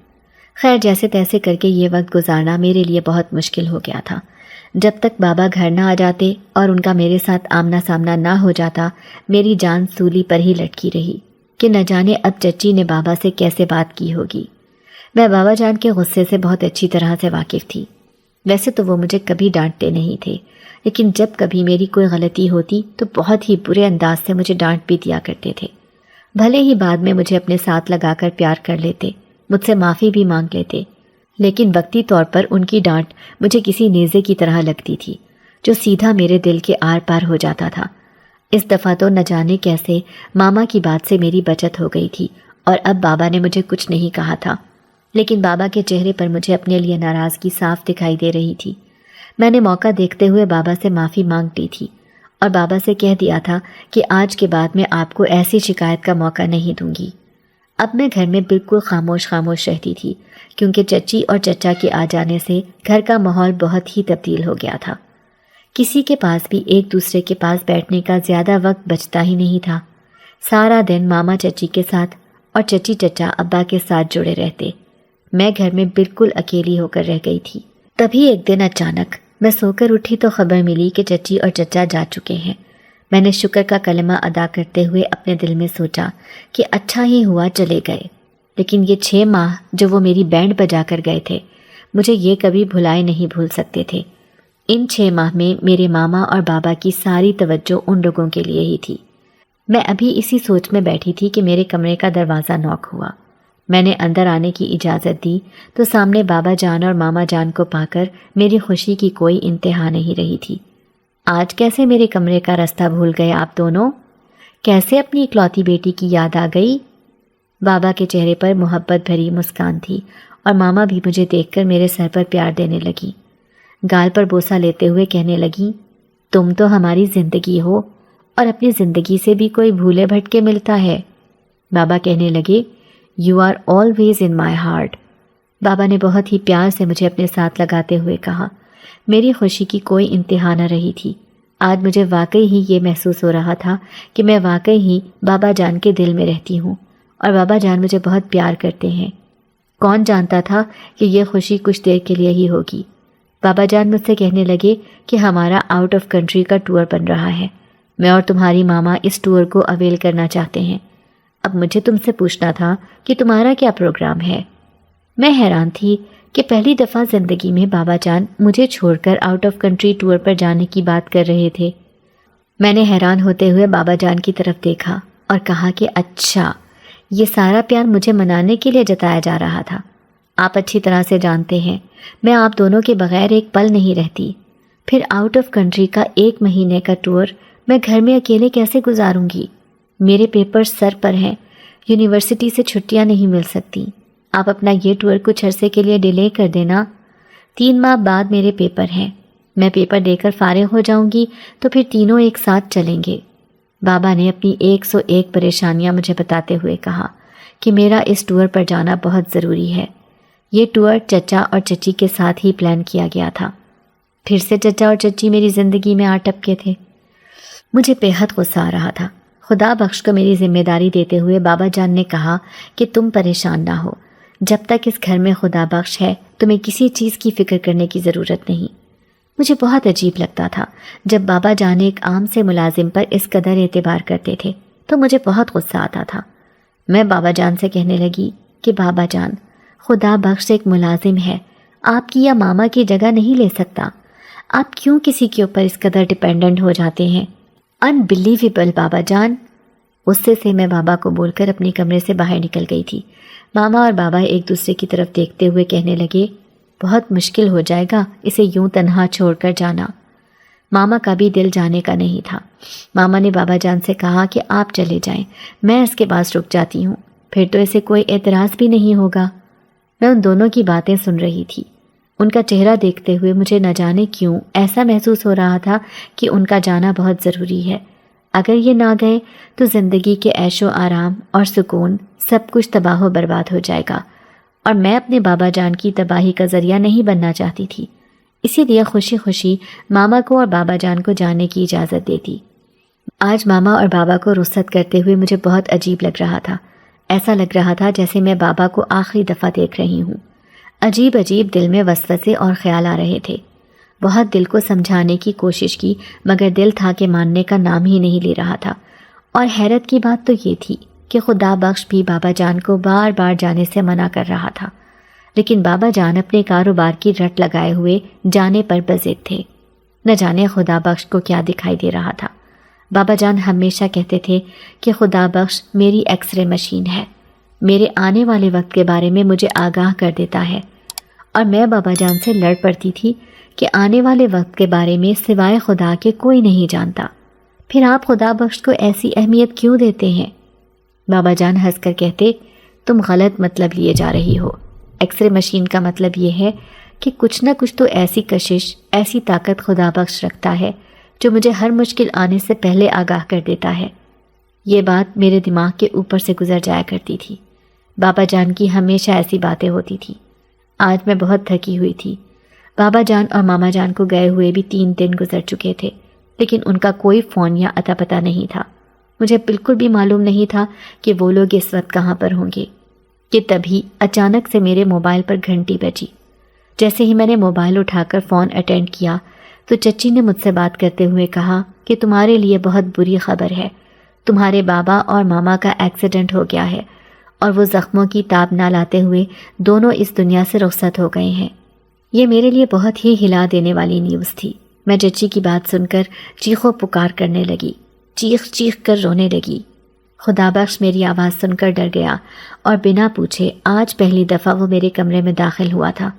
خیر جیسے تیسے کر کے یہ وقت گزارنا میرے لیے بہت مشکل ہو گیا تھا۔ جب تک بابا گھر نہ آ جاتے اور ان کا میرے ساتھ آمنا سامنا نہ ہو جاتا، میری جان سولی پر ہی لٹکی رہی کہ نہ جانے اب چچی نے بابا سے کیسے بات کی ہوگی۔ میں بابا جان کے غصے سے بہت اچھی طرح سے واقف تھی۔ ویسے تو وہ مجھے کبھی ڈانٹتے نہیں تھے، لیکن جب کبھی میری کوئی غلطی ہوتی تو بہت ہی برے انداز سے مجھے ڈانٹ بھی دیا کرتے تھے۔ بھلے ہی بعد میں مجھے اپنے ساتھ لگا کر پیار کر لیتے، مجھ سے معافی بھی مانگ لیتے، لیکن وقتی طور پر ان کی ڈانٹ مجھے کسی نیزے کی طرح لگتی تھی جو سیدھا میرے دل کے آر پار ہو جاتا تھا۔ اس دفعہ تو نہ جانے کیسے ماما کی بات سے میری بچت ہو گئی تھی اور اب بابا نے مجھے کچھ نہیں کہا تھا، لیکن بابا کے چہرے پر مجھے اپنے لیے ناراضگی صاف دکھائی دے رہی تھی۔ میں نے موقع دیکھتے ہوئے بابا سے معافی مانگ لی تھی اور بابا سے کہہ دیا تھا کہ آج کے بعد میں آپ کو ایسی شکایت کا موقع نہیں دوں گی۔ اب میں گھر میں بالکل خاموش رہتی تھی کیونکہ چچی اور چچا کے آ جانے سے گھر کا ماحول بہت ہی تبدیل ہو گیا تھا۔ کسی کے پاس بھی ایک دوسرے کے پاس بیٹھنے کا زیادہ وقت بچتا ہی نہیں تھا۔ سارا دن ماما چچی کے ساتھ اور چچی چچا ابا کے ساتھ جڑے رہتے۔ میں گھر میں بالکل اکیلی ہو کر رہ گئی تھی۔ تبھی ایک دن اچانک میں سو کر اٹھی تو خبر ملی کہ چچی اور چچا جا چکے ہیں۔ میں نے شکر کا کلمہ ادا کرتے ہوئے اپنے دل میں سوچا کہ اچھا ہی ہوا چلے گئے، لیکن یہ 6 ماہ جو وہ میری بینڈ بجا کر گئے تھے مجھے یہ کبھی بھلائے نہیں بھول سکتے تھے۔ ان 6 ماہ میں میرے ماما اور بابا کی ساری توجہ ان لوگوں کے لیے ہی تھی۔ میں ابھی اسی سوچ میں بیٹھی تھی کہ میرے کمرے کا دروازہ نوک ہوا۔ میں نے اندر آنے کی اجازت دی تو سامنے بابا جان اور ماما جان کو پا کر میری خوشی کی کوئی انتہا نہیں رہی تھی۔ آج کیسے میرے کمرے کا راستہ بھول گئے آپ دونوں؟ کیسے اپنی اکلوتی بیٹی کی یاد آ گئی؟ بابا کے چہرے پر محبت بھری مسکان تھی اور ماما بھی مجھے دیکھ کر میرے سر پر پیار دینے لگی۔ گال پر بوسہ لیتے ہوئے کہنے لگی، تم تو ہماری زندگی ہو اور اپنی زندگی سے بھی کوئی بھولے بھٹکے ملتا ہے۔ بابا کہنے لگے، you are always in my heart. بابا نے بہت ہی پیار سے مجھے اپنے ساتھ لگاتے ہوئے کہا۔ میری خوشی کی کوئی انتہا نہ رہی تھی۔ آج مجھے واقعی ہی یہ محسوس ہو رہا تھا کہ میں واقعی ہی بابا جان کے دل میں رہتی ہوں اور بابا جان مجھے بہت پیار کرتے ہیں۔ کون جانتا تھا کہ یہ خوشی کچھ دیر کے لیے ہی ہوگی۔ بابا جان مجھ سے کہنے لگے کہ ہمارا آؤٹ آف کنٹری کا ٹور بن رہا ہے، میں اور تمہاری ماما اس ٹور کو اویل کرنا چاہتے ہیں۔ اب مجھے تم سے پوچھنا تھا کہ تمہارا کیا پروگرام ہے؟ میں حیران تھی کہ پہلی دفعہ زندگی میں بابا جان مجھے چھوڑ کر آؤٹ آف کنٹری ٹور پر جانے کی بات کر رہے تھے۔ میں نے حیران ہوتے ہوئے بابا جان کی طرف دیکھا اور کہا کہ اچھا، یہ سارا پیار مجھے منانے کے لیے جتایا جا رہا تھا۔ آپ اچھی طرح سے جانتے ہیں میں آپ دونوں کے بغیر ایک پل نہیں رہتی۔ پھر آؤٹ آف کنٹری کا 1 مہینے کا ٹور میں گھر میں اکیلے کیسے گزاروں گی؟ میرے پیپر سر پر ہیں، یونیورسٹی سے چھٹیاں نہیں مل سکتی۔ آپ اپنا یہ ٹور کچھ عرصے کے لیے ڈیلے کر دینا۔ 3 ماہ بعد میرے پیپر ہیں، میں پیپر دے کر فارغ ہو جاؤں گی تو پھر تینوں ایک ساتھ چلیں گے۔ بابا نے اپنی 101 پریشانیاں مجھے بتاتے ہوئے کہا کہ میرا اس ٹور پر جانا بہت ضروری ہے۔ یہ ٹور چچا اور چچی کے ساتھ ہی پلان کیا گیا تھا۔ پھر سے چچا اور چچی میری زندگی میں آ ٹپکے تھے۔ مجھے بے حد غصہ آ رہا تھا۔ خدا بخش کو میری ذمہ داری دیتے ہوئے بابا جان نے کہا کہ تم پریشان نہ ہو، جب تک اس گھر میں خدا بخش ہے تمہیں کسی چیز کی فکر کرنے کی ضرورت نہیں۔ مجھے بہت عجیب لگتا تھا جب بابا جان ایک عام سے ملازم پر اس قدر اعتبار کرتے تھے تو مجھے بہت غصہ آتا تھا۔ میں بابا جان سے کہنے لگی کہ بابا جان، خدا بخش ایک ملازم ہے، آپ کی یا ماما کی جگہ نہیں لے سکتا۔ آپ کیوں کسی کے اوپر اس قدر ڈیپینڈنٹ ہو جاتے ہیں؟ انبلیویبل بابا جان۔ غصے سے میں بابا کو بول کر اپنے کمرے سے باہر نکل گئی تھی۔ ماما اور بابا ایک دوسرے کی طرف دیکھتے ہوئے کہنے لگے، بہت مشکل ہو جائے گا اسے یوں تنہا چھوڑ کر جانا۔ ماما کا بھی دل جانے کا نہیں تھا۔ ماما نے بابا جان سے کہا کہ آپ چلے جائیں، میں اس کے پاس رک جاتی ہوں، پھر تو اسے کوئی اعتراض بھی نہیں ہوگا۔ میں ان دونوں کی باتیں سن رہی تھی۔ ان کا چہرہ دیکھتے ہوئے مجھے نہ جانے کیوں ایسا محسوس ہو رہا تھا کہ ان کا جانا بہت ضروری ہے۔ اگر یہ نہ گئے تو زندگی کے عیش و آرام اور سکون سب کچھ تباہ و برباد ہو جائے گا، اور میں اپنے بابا جان کی تباہی کا ذریعہ نہیں بننا چاہتی تھی۔ اسی لیے خوشی خوشی ماما کو اور بابا جان کو جانے کی اجازت دیتی۔ آج ماما اور بابا کو رخصت کرتے ہوئے مجھے بہت عجیب لگ رہا تھا۔ ایسا لگ رہا تھا جیسے میں بابا کو آخری دفعہ دیکھ رہی ہوں۔ عجیب عجیب دل میں وسوسے اور خیال آ رہے تھے۔ بہت دل کو سمجھانے کی کوشش کی، مگر دل تھا کہ ماننے کا نام ہی نہیں لے رہا تھا۔ اور حیرت کی بات تو یہ تھی کہ خدا بخش بھی بابا جان کو بار بار جانے سے منع کر رہا تھا، لیکن بابا جان اپنے کاروبار کی رٹ لگائے ہوئے جانے پر بضد تھے۔ نہ جانے خدا بخش کو کیا دکھائی دے رہا تھا۔ بابا جان ہمیشہ کہتے تھے کہ خدا بخش میری ایکس رے مشین ہے، میرے آنے والے وقت کے بارے میں مجھے آگاہ کر دیتا ہے، اور میں بابا جان سے لڑ پڑتی تھی کہ آنے والے وقت کے بارے میں سوائے خدا کے کوئی نہیں جانتا، پھر آپ خدا بخش کو ایسی اہمیت کیوں دیتے ہیں؟ بابا جان ہنس کر کہتے، تم غلط مطلب لیے جا رہی ہو۔ ایکس رے مشین کا مطلب یہ ہے کہ کچھ نہ کچھ تو ایسی کشش، ایسی طاقت خدا بخش رکھتا ہے جو مجھے ہر مشکل آنے سے پہلے آگاہ کر دیتا ہے۔ یہ بات میرے دماغ کے اوپر سے گزر جایا کرتی تھی۔ بابا جان کی ہمیشہ ایسی باتیں ہوتی تھی۔ آج میں بہت تھکی ہوئی تھی۔ بابا جان اور ماما جان کو گئے ہوئے بھی 3 دن گزر چکے تھے، لیکن ان کا کوئی فون یا اتا پتہ نہیں تھا۔ مجھے بالکل بھی معلوم نہیں تھا کہ وہ لوگ اس وقت کہاں پر ہوں گے، کہ تبھی اچانک سے میرے موبائل پر گھنٹی بجی۔ جیسے ہی میں نے موبائل اٹھا کر فون اٹینڈ کیا تو چچی نے مجھ سے بات کرتے ہوئے کہا کہ تمہارے لیے بہت بری خبر ہے، تمہارے بابا اور ماما کا ایکسیڈنٹ ہو گیا ہے، اور وہ زخموں کی تاب نہ لاتے ہوئے دونوں اس دنیا سے رخصت ہو گئے ہیں۔ یہ میرے لیے بہت ہی ہلا دینے والی نیوز تھی۔ میں چچی کی بات سن کر چیخو پکار کرنے لگی، چیخ چیخ کر رونے لگی۔ خدا بخش میری آواز سن کر ڈر گیا اور بنا پوچھے آج پہلی دفعہ وہ میرے کمرے میں داخل ہوا تھا۔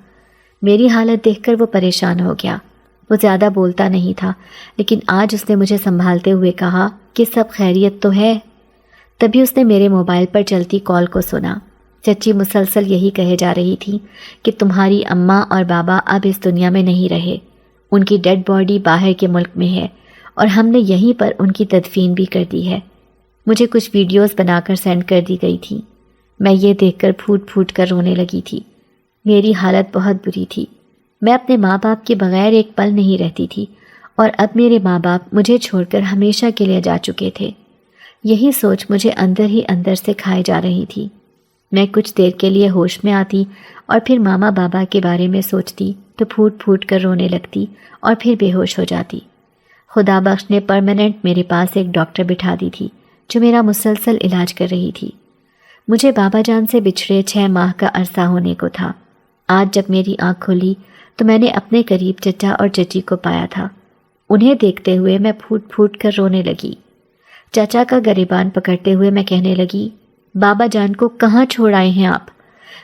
میری حالت دیکھ کر وہ پریشان ہو گیا۔ وہ زیادہ بولتا نہیں تھا، لیکن آج اس نے مجھے سنبھالتے ہوئے کہا کہ سب خیریت تو ہے۔ تبھی اس نے میرے موبائل پر چلتی کال کو سنا۔ چچی مسلسل یہی کہے جا رہی تھی کہ تمہاری اماں اور بابا اب اس دنیا میں نہیں رہے، ان کی ڈیڈ باڈی باہر کے ملک میں ہے، اور ہم نے یہیں پر ان کی تدفین بھی کر دی ہے۔ مجھے کچھ ویڈیوز بنا کر سینڈ کر دی گئی تھی۔ میں یہ دیکھ کر پھوٹ پھوٹ کر رونے لگی تھی۔ میری حالت بہت بری تھی۔ میں اپنے ماں باپ کے بغیر ایک پل نہیں رہتی تھی، اور اب میرے ماں باپ مجھے چھوڑ کر ہمیشہ کے لیے جا چکے تھے۔ یہی سوچ مجھے اندر ہی اندر سے کھائے جا رہی تھی۔ میں کچھ دیر کے لیے ہوش میں آتی اور پھر ماما بابا کے بارے میں سوچتی تو پھوٹ پھوٹ کر رونے لگتی اور پھر بے ہوش ہو جاتی۔ خدا بخش نے پرماننٹ میرے پاس ایک ڈاکٹر بٹھا دی تھی جو میرا مسلسل علاج کر رہی تھی۔ مجھے بابا جان سے بچھڑے 6 ماہ کا عرصہ ہونے کو تھا۔ آج جب میری آنکھ کھلی تو میں نے اپنے قریب چچا اور چچی کو پایا تھا۔ انہیں دیکھتے ہوئے میں پھوٹ پھوٹ کر رونے لگی۔ چچا کا گریبان پکڑتے ہوئے میں کہنے لگی، بابا جان کو کہاں چھوڑ آئے ہیں آپ؟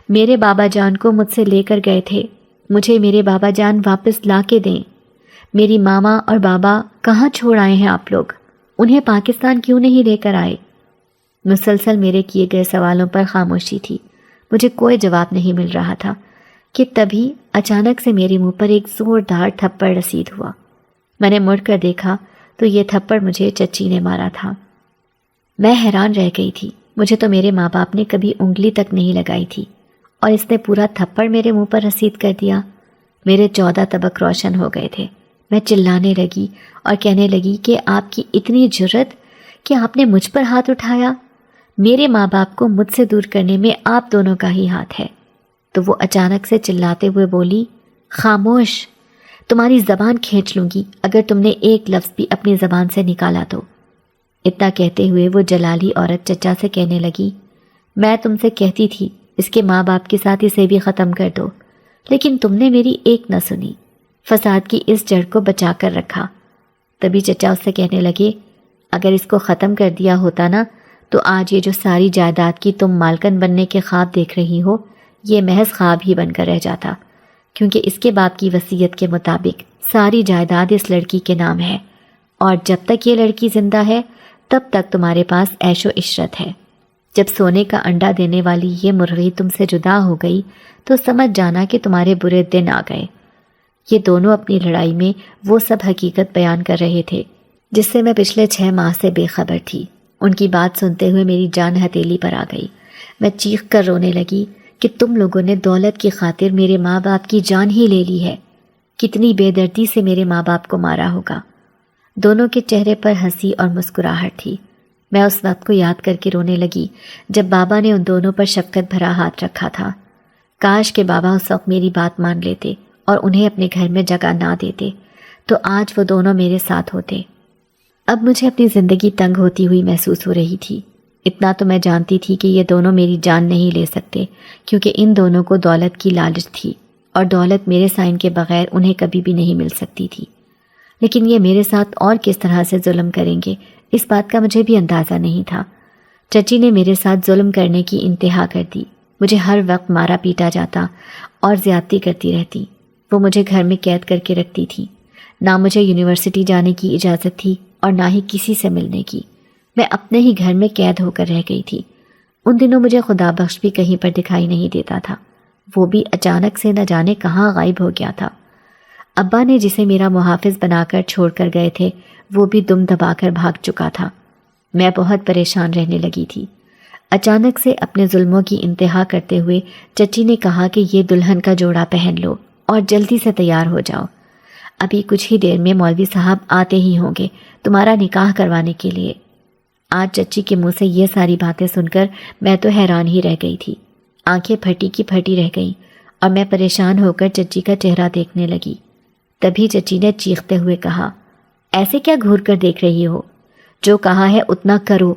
میرے بابا جان کو مجھ سے لے کر گئے تھے، مجھے میرے بابا جان واپس لا کے دیں۔ میری ماما اور بابا کہاں چھوڑ آئے ہیں آپ لوگ؟ انہیں پاکستان کیوں نہیں لے کر آئے؟ مسلسل میرے کیے گئے سوالوں پر خاموشی تھی۔ مجھے کوئی جواب نہیں مل رہا تھا کہ تبھی اچانک سے میرے منہ پر ایک زوردار تھپڑ رسید ہوا۔ میں نے مڑ کر دیکھا تو یہ تھپڑ مجھے چچی نے مارا تھا۔ میں حیران رہ گئی تھی۔ مجھے تو میرے ماں باپ نے کبھی انگلی تک نہیں لگائی تھی، اور اس نے پورا تھپڑ میرے منہ پر رسید کر دیا۔ میرے 14 طبق روشن ہو گئے تھے۔ میں چلانے لگی اور کہنے لگی کہ آپ کی اتنی جرت کہ آپ نے مجھ پر ہاتھ اٹھایا؟ میرے ماں باپ کو مجھ سے دور کرنے میں آپ دونوں کا ہی ہاتھ ہے۔ تو وہ اچانک سے چلاتے ہوئے بولی، خاموش، تمہاری زبان کھینچ لوں گی اگر تم نے ایک لفظ بھی اپنی زبان سے نکالا تو۔ اتنا کہتے ہوئے وہ جلالی عورت چچا سے کہنے لگی، میں تم سے کہتی تھی اس کے ماں باپ کے ساتھ اسے بھی ختم کر دو، لیکن تم نے میری ایک نہ سنی، فساد کی اس جڑ کو بچا کر رکھا۔ تبھی چچا اس سے کہنے لگے، اگر اس کو ختم کر دیا ہوتا نا تو آج یہ جو ساری جائیداد کی تم مالکن بننے کے خواب دیکھ رہی ہو، یہ محض خواب ہی بن کر رہ جاتا، کیونکہ اس کے باپ کی وصیت کے مطابق ساری جائیداد اس لڑکی کے نام ہے، اور جب تک یہ لڑکی زندہ ہے تب تک تمہارے پاس عیش و عشرت ہے۔ جب سونے کا انڈا دینے والی یہ مرغی تم سے جدا ہو گئی تو سمجھ جانا کہ تمہارے برے دن آ گئے۔ یہ دونوں اپنی لڑائی میں وہ سب حقیقت بیان کر رہے تھے جس سے میں پچھلے 6 ماہ سے بے خبر تھی۔ ان کی بات سنتے ہوئے میری جان ہتھیلی پر آ گئی۔ میں چیخ کر رونے لگی کہ تم لوگوں نے دولت کی خاطر میرے ماں باپ کی جان ہی لے لی ہے، کتنی بے دردی سے میرے ماں باپ کو مارا ہوگا۔ دونوں کے چہرے پر ہنسی اور مسکراہٹ تھی۔ میں اس وقت کو یاد کر کے رونے لگی جب بابا نے ان دونوں پر شفقت بھرا ہاتھ رکھا تھا۔ کاش کہ بابا اس وقت میری بات مان لیتے اور انہیں اپنے گھر میں جگہ نہ دیتے، تو آج وہ دونوں میرے ساتھ ہوتے۔ اب مجھے اپنی زندگی تنگ ہوتی ہوئی محسوس ہو رہی تھی۔ اتنا تو میں جانتی تھی کہ یہ دونوں میری جان نہیں لے سکتے، کیونکہ ان دونوں کو دولت کی لالچ تھی اور دولت میرے سائن کے بغیر انہیں کبھی بھی نہیں مل سکتی تھی۔ لیکن یہ میرے ساتھ اور کس طرح سے ظلم کریں گے، اس بات کا مجھے بھی اندازہ نہیں تھا۔ چچی نے میرے ساتھ ظلم کرنے کی انتہا کر دی۔ مجھے ہر وقت مارا پیٹا جاتا اور زیادتی کرتی رہتی۔ وہ مجھے گھر میں قید کر کے رکھتی تھی۔ نہ مجھے یونیورسٹی جانے کی اجازت تھی اور نہ ہی کسی سے ملنے کی۔ میں اپنے ہی گھر میں قید ہو کر رہ گئی تھی۔ ان دنوں مجھے خدا بخش بھی کہیں پر دکھائی نہیں دیتا تھا، وہ بھی اچانک سے نہ جانے کہاں غائب ہو گیا تھا۔ ابا نے جسے میرا محافظ بنا کر چھوڑ کر گئے تھے وہ بھی دم دبا کر بھاگ چکا تھا۔ میں بہت پریشان رہنے لگی تھی۔ اچانک سے اپنے ظلموں کی انتہا کرتے ہوئے چچی نے کہا کہ یہ دلہن کا جوڑا پہن لو اور جلدی سے تیار ہو جاؤ، ابھی کچھ ہی دیر میں مولوی صاحب آتے ہی ہوں گے تمہارا نکاح کروانے کے لیے۔ آج چچی کے منہ سے یہ ساری باتیں سن کر میں تو حیران ہی رہ گئی تھی۔ آنکھیں پھٹی کی پھٹی رہ گئیں اور میں پریشان ہو کر چچی کا چہرہ دیکھنے لگی۔ تبھی چچی نے چیختے ہوئے کہا، ایسے کیا گھور کر دیکھ رہی ہو؟ جو کہا ہے اتنا کرو،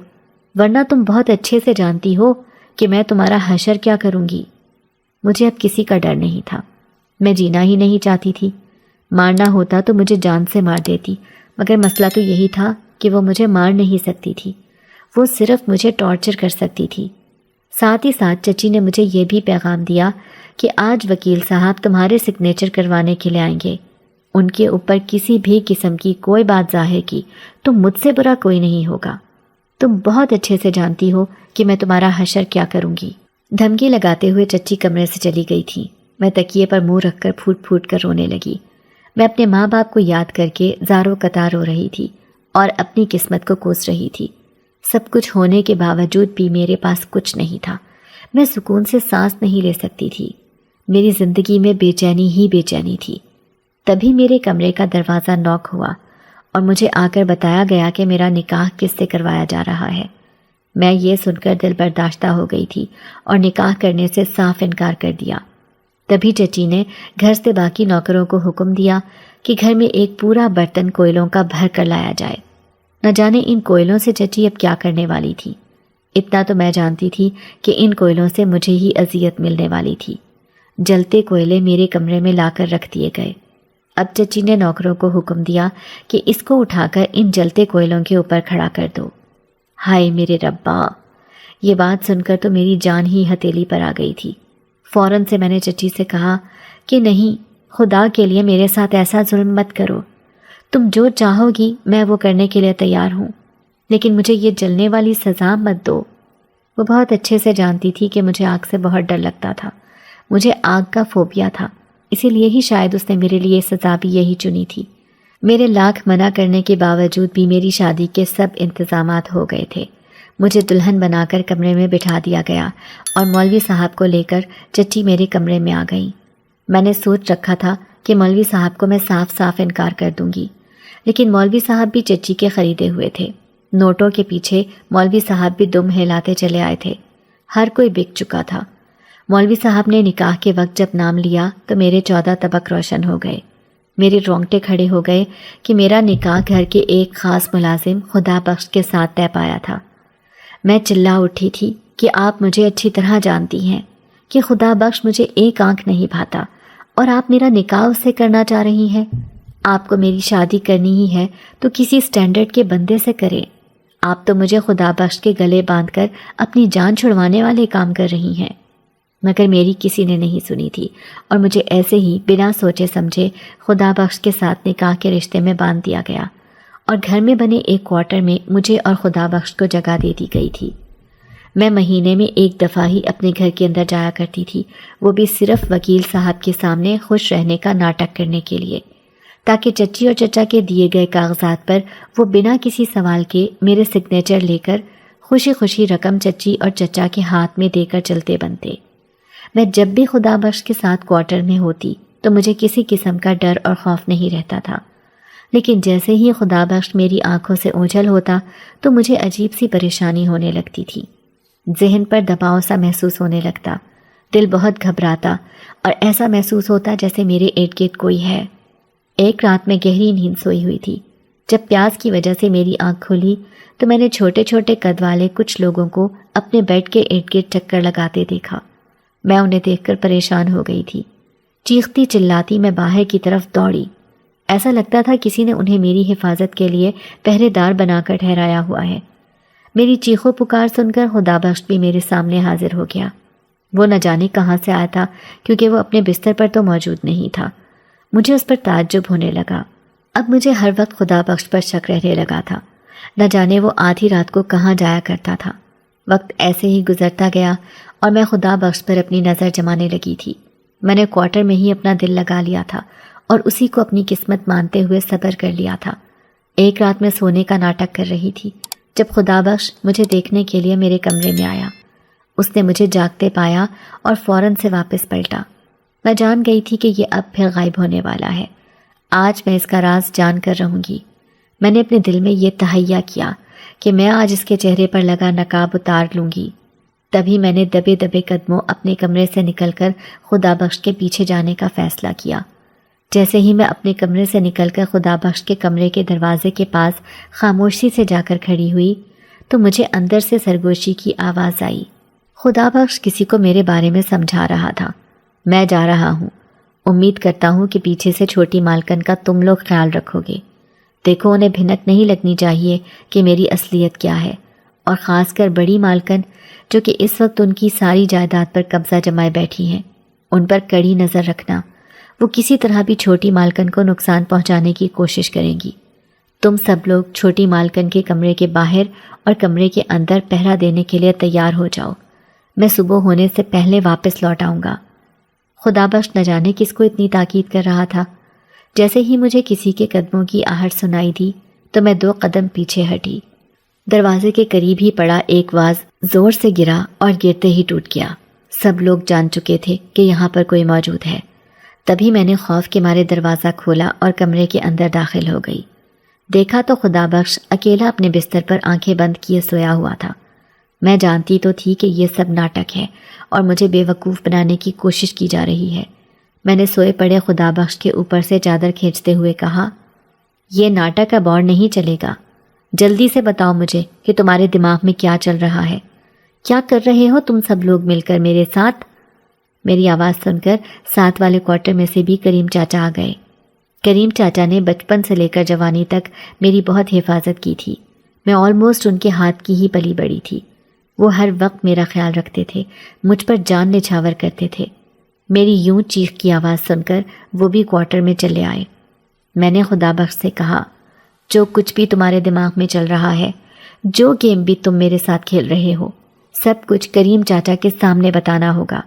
ورنہ تم بہت اچھے سے جانتی ہو کہ میں تمہارا حشر کیا کروں گی۔ مجھے اب کسی کا ڈر نہیں تھا، میں جینا ہی نہیں چاہتی تھی۔ مارنا ہوتا تو مجھے جان سے مار دیتی، مگر مسئلہ تو یہی تھا کہ وہ مجھے مار نہیں سکتی تھی، وہ صرف مجھے ٹارچر کر سکتی تھی۔ ساتھ ہی ساتھ چچی نے مجھے یہ بھی پیغام دیا کہ آج وکیل صاحب تمہارے سگنیچر کروانے کے لیے آئیں گے۔ ان کے اوپر کسی بھی قسم کی کوئی بات ظاہر کی تو مجھ سے برا کوئی نہیں ہوگا۔ تم بہت اچھے سے جانتی ہو کہ میں تمہارا حشر کیا کروں گی۔ دھمکی لگاتے ہوئے چچی کمرے سے چلی گئی تھی۔ میں تکیے پر منہ رکھ کر پھوٹ پھوٹ کر رونے لگی۔ میں اپنے ماں باپ کو یاد کر کے زاروں قطار رو رہی تھی اور اپنی قسمت کو کوس رہی تھی۔ سب کچھ ہونے کے باوجود بھی میرے پاس کچھ نہیں تھا۔ میں سکون سے سانس نہیں لے سکتی تھی۔ میری زندگی میں بے چینی ہی بے چینی تھی۔ تبھی میرے کمرے کا دروازہ نوک ہوا اور مجھے آ کر بتایا گیا کہ میرا نکاح کس سے کروایا جا رہا ہے۔ میں یہ سن کر دل برداشتہ ہو گئی تھی اور نکاح کرنے سے صاف انکار کر دیا۔ تبھی چچی نے گھر سے باقی نوکروں کو حکم دیا کہ گھر میں ایک پورا برتن کوئلوں کا بھر کر لایا جائے۔ نہ جانے ان کوئلوں سے چچی اب کیا کرنے والی تھی۔ اتنا تو میں جانتی تھی کہ ان کوئلوں سے مجھے ہی اذیت ملنے والی تھی۔ جلتے کوئلے میرے کمرے میں لا کر رکھ دیے گئے۔ اب چچی نے نوکروں کو حکم دیا کہ اس کو اٹھا کر ان جلتے کوئلوں کے اوپر کھڑا کر دو۔ ہائے میرے ربا! یہ بات سن کر تو میری جان ہی ہتھیلی پر آ گئی تھی۔ فوراً سے میں نے چچی سے کہا کہ نہیں، خدا کے لیے میرے ساتھ ایسا ظلم مت کرو۔ تم جو چاہو گی میں وہ کرنے کے لیے تیار ہوں، لیکن مجھے یہ جلنے والی سزا مت دو۔ وہ بہت اچھے سے جانتی تھی کہ مجھے آگ سے بہت ڈر لگتا تھا۔ مجھے آگ کا فوبیا تھا، اسی لیے ہی شاید اس نے میرے لیے سزا بھی یہی چنی تھی۔ میرے لاکھ منع کرنے کے باوجود بھی میری شادی کے سب انتظامات ہو گئے تھے۔ مجھے دلہن بنا کر کمرے میں بٹھا دیا گیا اور مولوی صاحب کو لے کر چچی میرے کمرے میں آ گئی۔ میں نے سوچ رکھا تھا کہ مولوی صاحب کو میں صاف صاف انکار کر دوں گی، لیکن مولوی صاحب بھی چچی کے خریدے ہوئے تھے۔ نوٹوں کے پیچھے مولوی صاحب بھی دم ہلاتے چلے آئے تھے۔ ہر کوئی بک چکا تھا۔ مولوی صاحب نے نکاح کے وقت جب نام لیا تو میرے 14 طبق روشن ہو گئے۔ میرے رونگٹے کھڑے ہو گئے کہ میرا نکاح گھر کے ایک خاص ملازم خدا بخش کے ساتھ طے پایا تھا۔ میں چلا اٹھی تھی کہ آپ مجھے اچھی طرح جانتی ہیں کہ خدا بخش مجھے ایک آنکھ نہیں بھاتا، اور آپ میرا نکاح اس سے کرنا چاہ رہی ہیں۔ آپ کو میری شادی کرنی ہی ہے تو کسی سٹینڈرڈ کے بندے سے کریں۔ آپ تو مجھے خدا بخش کے گلے باندھ کر اپنی جان چھڑوانے والے کام کر رہی ہیں۔ مگر میری کسی نے نہیں سنی تھی اور مجھے ایسے ہی بنا سوچے سمجھے خدا بخش کے ساتھ نکاح کے رشتے میں باندھ دیا گیا اور گھر میں بنے ایک کوارٹر میں مجھے اور خدا بخش کو جگہ دے دی گئی تھی۔ میں مہینے میں ایک دفعہ ہی اپنے گھر کے اندر جایا کرتی تھی، وہ بھی صرف وکیل صاحب کے سامنے خوش رہنے کا ناٹک کرنے کے لیے، تاکہ چچی اور چچا کے دیے گئے کاغذات پر وہ بنا کسی سوال کے میرے سگنیچر لے کر خوشی خوشی رقم چچی اور چچا کے ہاتھ میں دے کر چلتے بنتے۔ میں جب بھی خدا بخش کے ساتھ کوارٹر میں ہوتی تو مجھے کسی قسم کا ڈر اور خوف نہیں رہتا تھا، لیکن جیسے ہی خدا بخش میری آنکھوں سے اوجھل ہوتا تو مجھے عجیب سی پریشانی ہونے لگتی تھی، ذہن پر دباؤ سا محسوس ہونے لگتا، دل بہت گھبراتا اور ایسا محسوس ہوتا جیسے میرے ارد گرد کوئی ہے۔ ایک رات میں گہری نیند سوئی ہوئی تھی، جب پیاس کی وجہ سے میری آنکھ کھلی تو میں نے چھوٹے چھوٹے قد والے کچھ لوگوں کو اپنے بیڈ کے ارد گرد چکر لگاتے دیکھا۔ میں انہیں دیکھ کر پریشان ہو گئی تھی، چیختی چلاتی میں باہر کی طرف دوڑی۔ ایسا لگتا تھا کسی نے انہیں میری حفاظت کے لیے پہرے دار بنا کر ٹھہرایا ہوا ہے۔ میری چیخو پکار سن کر خدا بخش بھی میرے سامنے حاضر ہو گیا۔ وہ نہ جانے کہاں سے آیا تھا، کیونکہ وہ اپنے بستر پر تو موجود نہیں تھا۔ مجھے اس پر تعجب ہونے لگا۔ اب مجھے ہر وقت خدا بخش پر شک رہنے لگا تھا، نہ جانے وہ آدھی رات کو کہاں جایا کرتا تھا۔ وقت ایسے ہی گزرتا گیا اور میں خدا بخش پر اپنی نظر جمانے لگی تھی۔ میں نے کوارٹر میں ہی اپنا دل لگا لیا تھا اور اسی کو اپنی قسمت مانتے ہوئے صبر کر لیا تھا۔ ایک رات میں سونے کا ناٹک کر رہی تھی جب خدا بخش مجھے دیکھنے کے لیے میرے کمرے میں آیا۔ اس نے مجھے جاگتے پایا اور فوراً سے واپس پلٹا۔ میں جان گئی تھی کہ یہ اب پھر غائب ہونے والا ہے۔ آج میں اس کا راز جان کر رہوں گی۔ میں نے اپنے دل میں یہ تہیہ کیا کہ میں آج اس کے چہرے پر لگا نقاب اتار لوں گی۔ تبھی میں نے دبے دبے قدموں اپنے کمرے سے نکل کر خدا بخش کے پیچھے جانے کا فیصلہ کیا۔ جیسے ہی میں اپنے کمرے سے نکل کر خدا بخش کے کمرے کے دروازے کے پاس خاموشی سے جا کر کھڑی ہوئی تو مجھے اندر سے سرگوشی کی آواز آئی۔ خدا بخش کسی کو میرے بارے میں سمجھا رہا تھا۔ میں جا رہا ہوں، امید کرتا ہوں کہ پیچھے سے چھوٹی مالکن کا تم لوگ خیال رکھو گے۔ دیکھو انہیں بھنک نہیں لگنی چاہیے کہ میری اصلیت کیا ہے، اور خاص کر بڑی مالکن جو کہ اس وقت ان کی ساری جائیداد پر قبضہ جمائے بیٹھی ہیں، ان پر کڑی نظر رکھنا۔ وہ کسی طرح بھی چھوٹی مالکن کو نقصان پہنچانے کی کوشش کریں گی۔ تم سب لوگ چھوٹی مالکن کے کمرے کے باہر اور کمرے کے اندر پہرا دینے کے لیے تیار ہو جاؤ۔ میں صبح ہونے سے پہلے واپس لوٹ آؤں گا۔ خدا بخش نہ جانے کس کو اتنی تاکید کر رہا تھا۔ جیسے ہی مجھے کسی کے قدموں کی آہٹ سنائی دی تو میں 2 قدم پیچھے ہٹی۔ دروازے کے قریب ہی پڑا ایک واز زور سے گرا اور گرتے ہی ٹوٹ گیا۔ سب لوگ جان چکے تھے کہ یہاں پر کوئی موجود ہے۔ تبھی میں نے خوف کے مارے دروازہ کھولا اور کمرے کے اندر داخل ہو گئی۔ دیکھا تو خدا بخش اکیلا اپنے بستر پر آنکھیں بند کیے سویا ہوا تھا۔ میں جانتی تو تھی کہ یہ سب ناٹک ہے اور مجھے بے وقوف بنانے کی کوشش کی جا رہی ہے۔ میں نے سوئے پڑے خدا بخش کے اوپر سے چادر کھینچتے ہوئے کہا، یہ ناٹک اب اور نہیں چلے گا۔ جلدی سے بتاؤ مجھے کہ تمہارے دماغ میں کیا چل رہا ہے؟ کیا کر رہے ہو تم سب لوگ مل کر میرے ساتھ؟ میری آواز سن کر ساتھ والے کوارٹر میں سے بھی کریم چاچا آ گئے۔ کریم چاچا نے بچپن سے لے کر جوانی تک میری بہت حفاظت کی تھی۔ میں آلموسٹ ان کے ہاتھ کی ہی پلی بڑی تھی۔ وہ ہر وقت میرا خیال رکھتے تھے، مجھ پر جان نچھاور کرتے تھے۔ میری یوں چیخ کی آواز سن کر وہ بھی کوارٹر میں چلے آئے۔ میں نے خدا بخش سے کہا، جو کچھ بھی تمہارے دماغ میں چل رہا ہے، جو گیم بھی تم میرے ساتھ کھیل رہے ہو، سب کچھ کریم چاچا کے سامنے بتانا ہوگا۔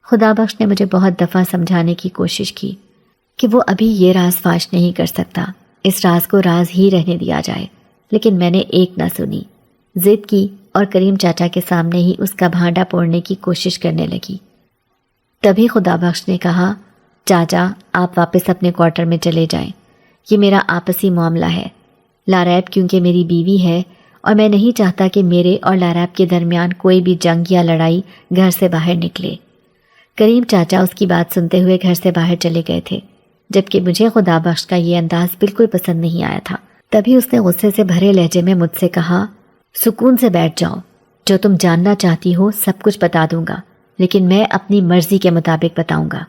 خدا بخش نے مجھے بہت دفعہ سمجھانے کی کوشش کی کہ وہ ابھی یہ راز فاش نہیں کر سکتا، اس راز کو راز ہی رہنے دیا جائے، لیکن میں نے ایک نہ سنی، ضد کی اور کریم چاچا کے سامنے ہی اس کا بھانڈا پوڑنے کی کوشش کرنے لگی۔ تبھی خدا بخش نے کہا، چاچا آپ واپس اپنے کوارٹر میں چلے جائیں، یہ میرا آپسی معاملہ ہے۔ لاریب کیونکہ میری بیوی ہے اور میں نہیں چاہتا کہ میرے اور لاریب کے درمیان کوئی بھی جنگ یا لڑائی گھر سے باہر نکلے۔ کریم چاچا اس کی بات سنتے ہوئے گھر سے باہر چلے گئے تھے، جبکہ مجھے خدا بخش کا یہ انداز بالکل پسند نہیں آیا تھا۔ تبھی اس نے غصے سے بھرے لہجے میں مجھ سے کہا، سکون سے بیٹھ جاؤ، جو تم جاننا چاہتی ہو سب کچھ بتا دوں گا، لیکن میں اپنی مرضی کے مطابق بتاؤں گا۔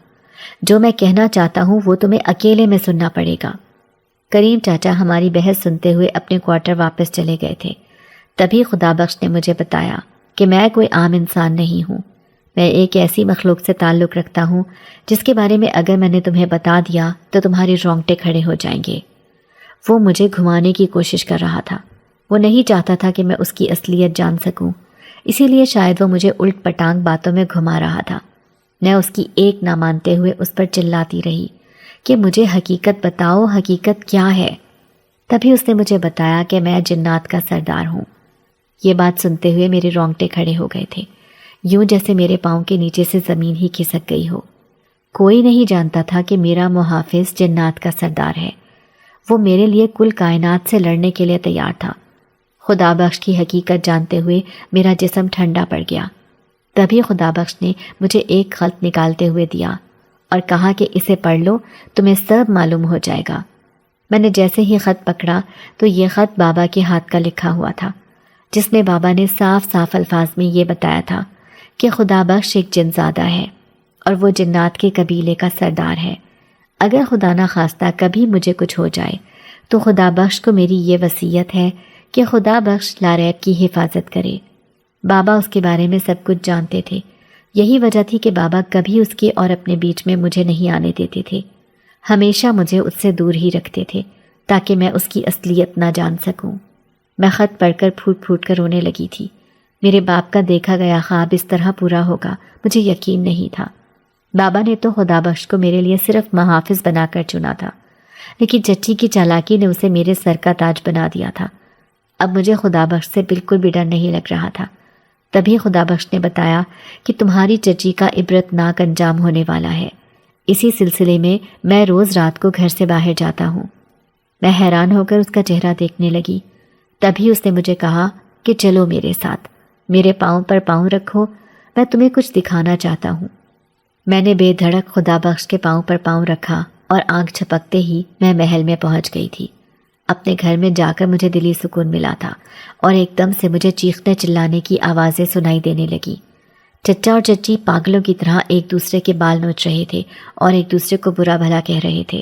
جو میں کہنا چاہتا ہوں وہ تمہیں اکیلے میں سننا پڑے گا۔ کریم چاچا ہماری بحث سنتے ہوئے اپنے کوارٹر واپس چلے گئے تھے تبھی خدا بخش نے مجھے بتایا کہ میں کوئی عام انسان نہیں ہوں، میں ایک ایسی مخلوق سے تعلق رکھتا ہوں جس کے بارے میں اگر میں نے تمہیں بتا دیا تو تمہارے رونگٹے کھڑے ہو جائیں گے۔ وہ مجھے گھمانے کی کوشش کر رہا تھا، وہ نہیں چاہتا تھا کہ میں اس کی اصلیت جان سکوں، اسی لیے شاید وہ مجھے الٹ پٹانگ باتوں میں گھما رہا تھا۔ میں اس کی ایک نہ مانتے ہوئے اس پر چلاتی رہی کہ مجھے حقیقت بتاؤ، حقیقت کیا ہے؟ تبھی اس نے مجھے بتایا کہ میں جنات کا سردار ہوں۔ یہ بات سنتے ہوئے میرے رونگٹے کھڑے ہو گئے تھے، یوں جیسے میرے پاؤں کے نیچے سے زمین ہی کھسک گئی ہو۔ کوئی نہیں جانتا تھا کہ میرا محافظ جنات کا سردار ہے، وہ میرے لیے کل کائنات سے لڑنے کے لیے تیار تھا۔ خدا بخش کی حقیقت جانتے ہوئے میرا جسم ٹھنڈا پڑ گیا۔ تبھی خدا بخش نے مجھے ایک خط نکالتے ہوئے دیا اور کہا کہ اسے پڑھ لو، تمہیں سب معلوم ہو جائے گا۔ میں نے جیسے ہی خط پکڑا تو یہ خط بابا کے ہاتھ کا لکھا ہوا تھا، جس میں بابا نے صاف صاف الفاظ میں یہ بتایا تھا کہ خدا بخش ایک جنزادہ ہے اور وہ جنات کے قبیلے کا سردار ہے۔ اگر خدا نہ خواستہ کبھی مجھے کچھ ہو جائے تو خدا بخش کو میری یہ وصیت ہے کہ خدا بخش لاریب کی حفاظت کرے۔ بابا اس کے بارے میں سب کچھ جانتے تھے، یہی وجہ تھی کہ بابا کبھی اس کے اور اپنے بیچ میں مجھے نہیں آنے دیتے تھے، ہمیشہ مجھے اس سے دور ہی رکھتے تھے تاکہ میں اس کی اصلیت نہ جان سکوں۔ میں خط پڑھ کر پھوٹ پھوٹ کر رونے لگی تھی۔ میرے باپ کا دیکھا گیا خواب اس طرح پورا ہوگا مجھے یقین نہیں تھا۔ بابا نے تو خدا بخش کو میرے لیے صرف محافظ بنا کر چنا تھا، لیکن چچی کی چالاکی نے اسے میرے سر کا تاج بنا دیا تھا۔ اب مجھے خدا بخش سے بالکل بھی ڈر نہیں لگ رہا تھا۔ تبھی خدا بخش نے بتایا کہ تمہاری چچی کا عبرت ناک انجام ہونے والا ہے، اسی سلسلے میں میں روز رات کو گھر سے باہر جاتا ہوں۔ میں حیران ہو کر اس کا چہرہ دیکھنے لگی۔ تبھی اس نے مجھے کہا کہ چلو میرے ساتھ، میرے پاؤں پر پاؤں رکھو، میں تمہیں کچھ دکھانا چاہتا ہوں۔ میں نے بے دھڑک خدا بخش کے پاؤں پر پاؤں رکھا اور آنکھ جھپکتے ہی میں محل میں پہنچ گئی تھی۔ اپنے گھر میں جا کر مجھے دلی سکون ملا تھا اور ایک دم سے مجھے چیخنے چلانے کی آوازیں سنائی دینے لگی۔ چچا اور چچی پاگلوں کی طرح ایک دوسرے کے بال نوچ رہے تھے اور ایک دوسرے کو برا بھلا کہہ رہے تھے۔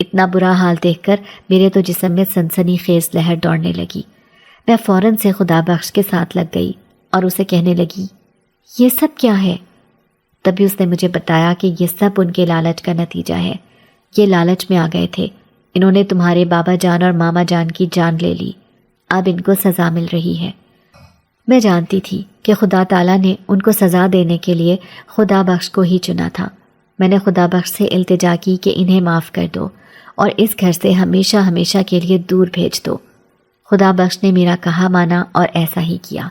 اتنا برا حال دیکھ کر میرے تو جسم میں سنسنی خیز لہر دوڑنے لگی۔ میں فوراً سے خدا بخش کے ساتھ لگ گئی اور اسے کہنے لگی، یہ سب کیا ہے؟ تبھی اس نے مجھے بتایا کہ یہ سب ان کے لالچ کا نتیجہ ہے۔ یہ لالچ میں آ گئے تھے، انہوں نے تمہارے بابا جان اور ماما جان کی جان لے لی، اب ان کو سزا مل رہی ہے۔ میں جانتی تھی کہ خدا تعالیٰ نے ان کو سزا دینے کے لیے خدا بخش کو ہی چنا تھا۔ میں نے خدا بخش سے التجا کی کہ انہیں معاف کر دو اور اس گھر سے ہمیشہ ہمیشہ کے لیے دور بھیج دو۔ خدا بخش نے میرا کہا مانا اور ایسا ہی کیا۔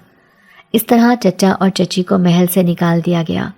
اس طرح چچا اور چچی کو محل سے نکال دیا گیا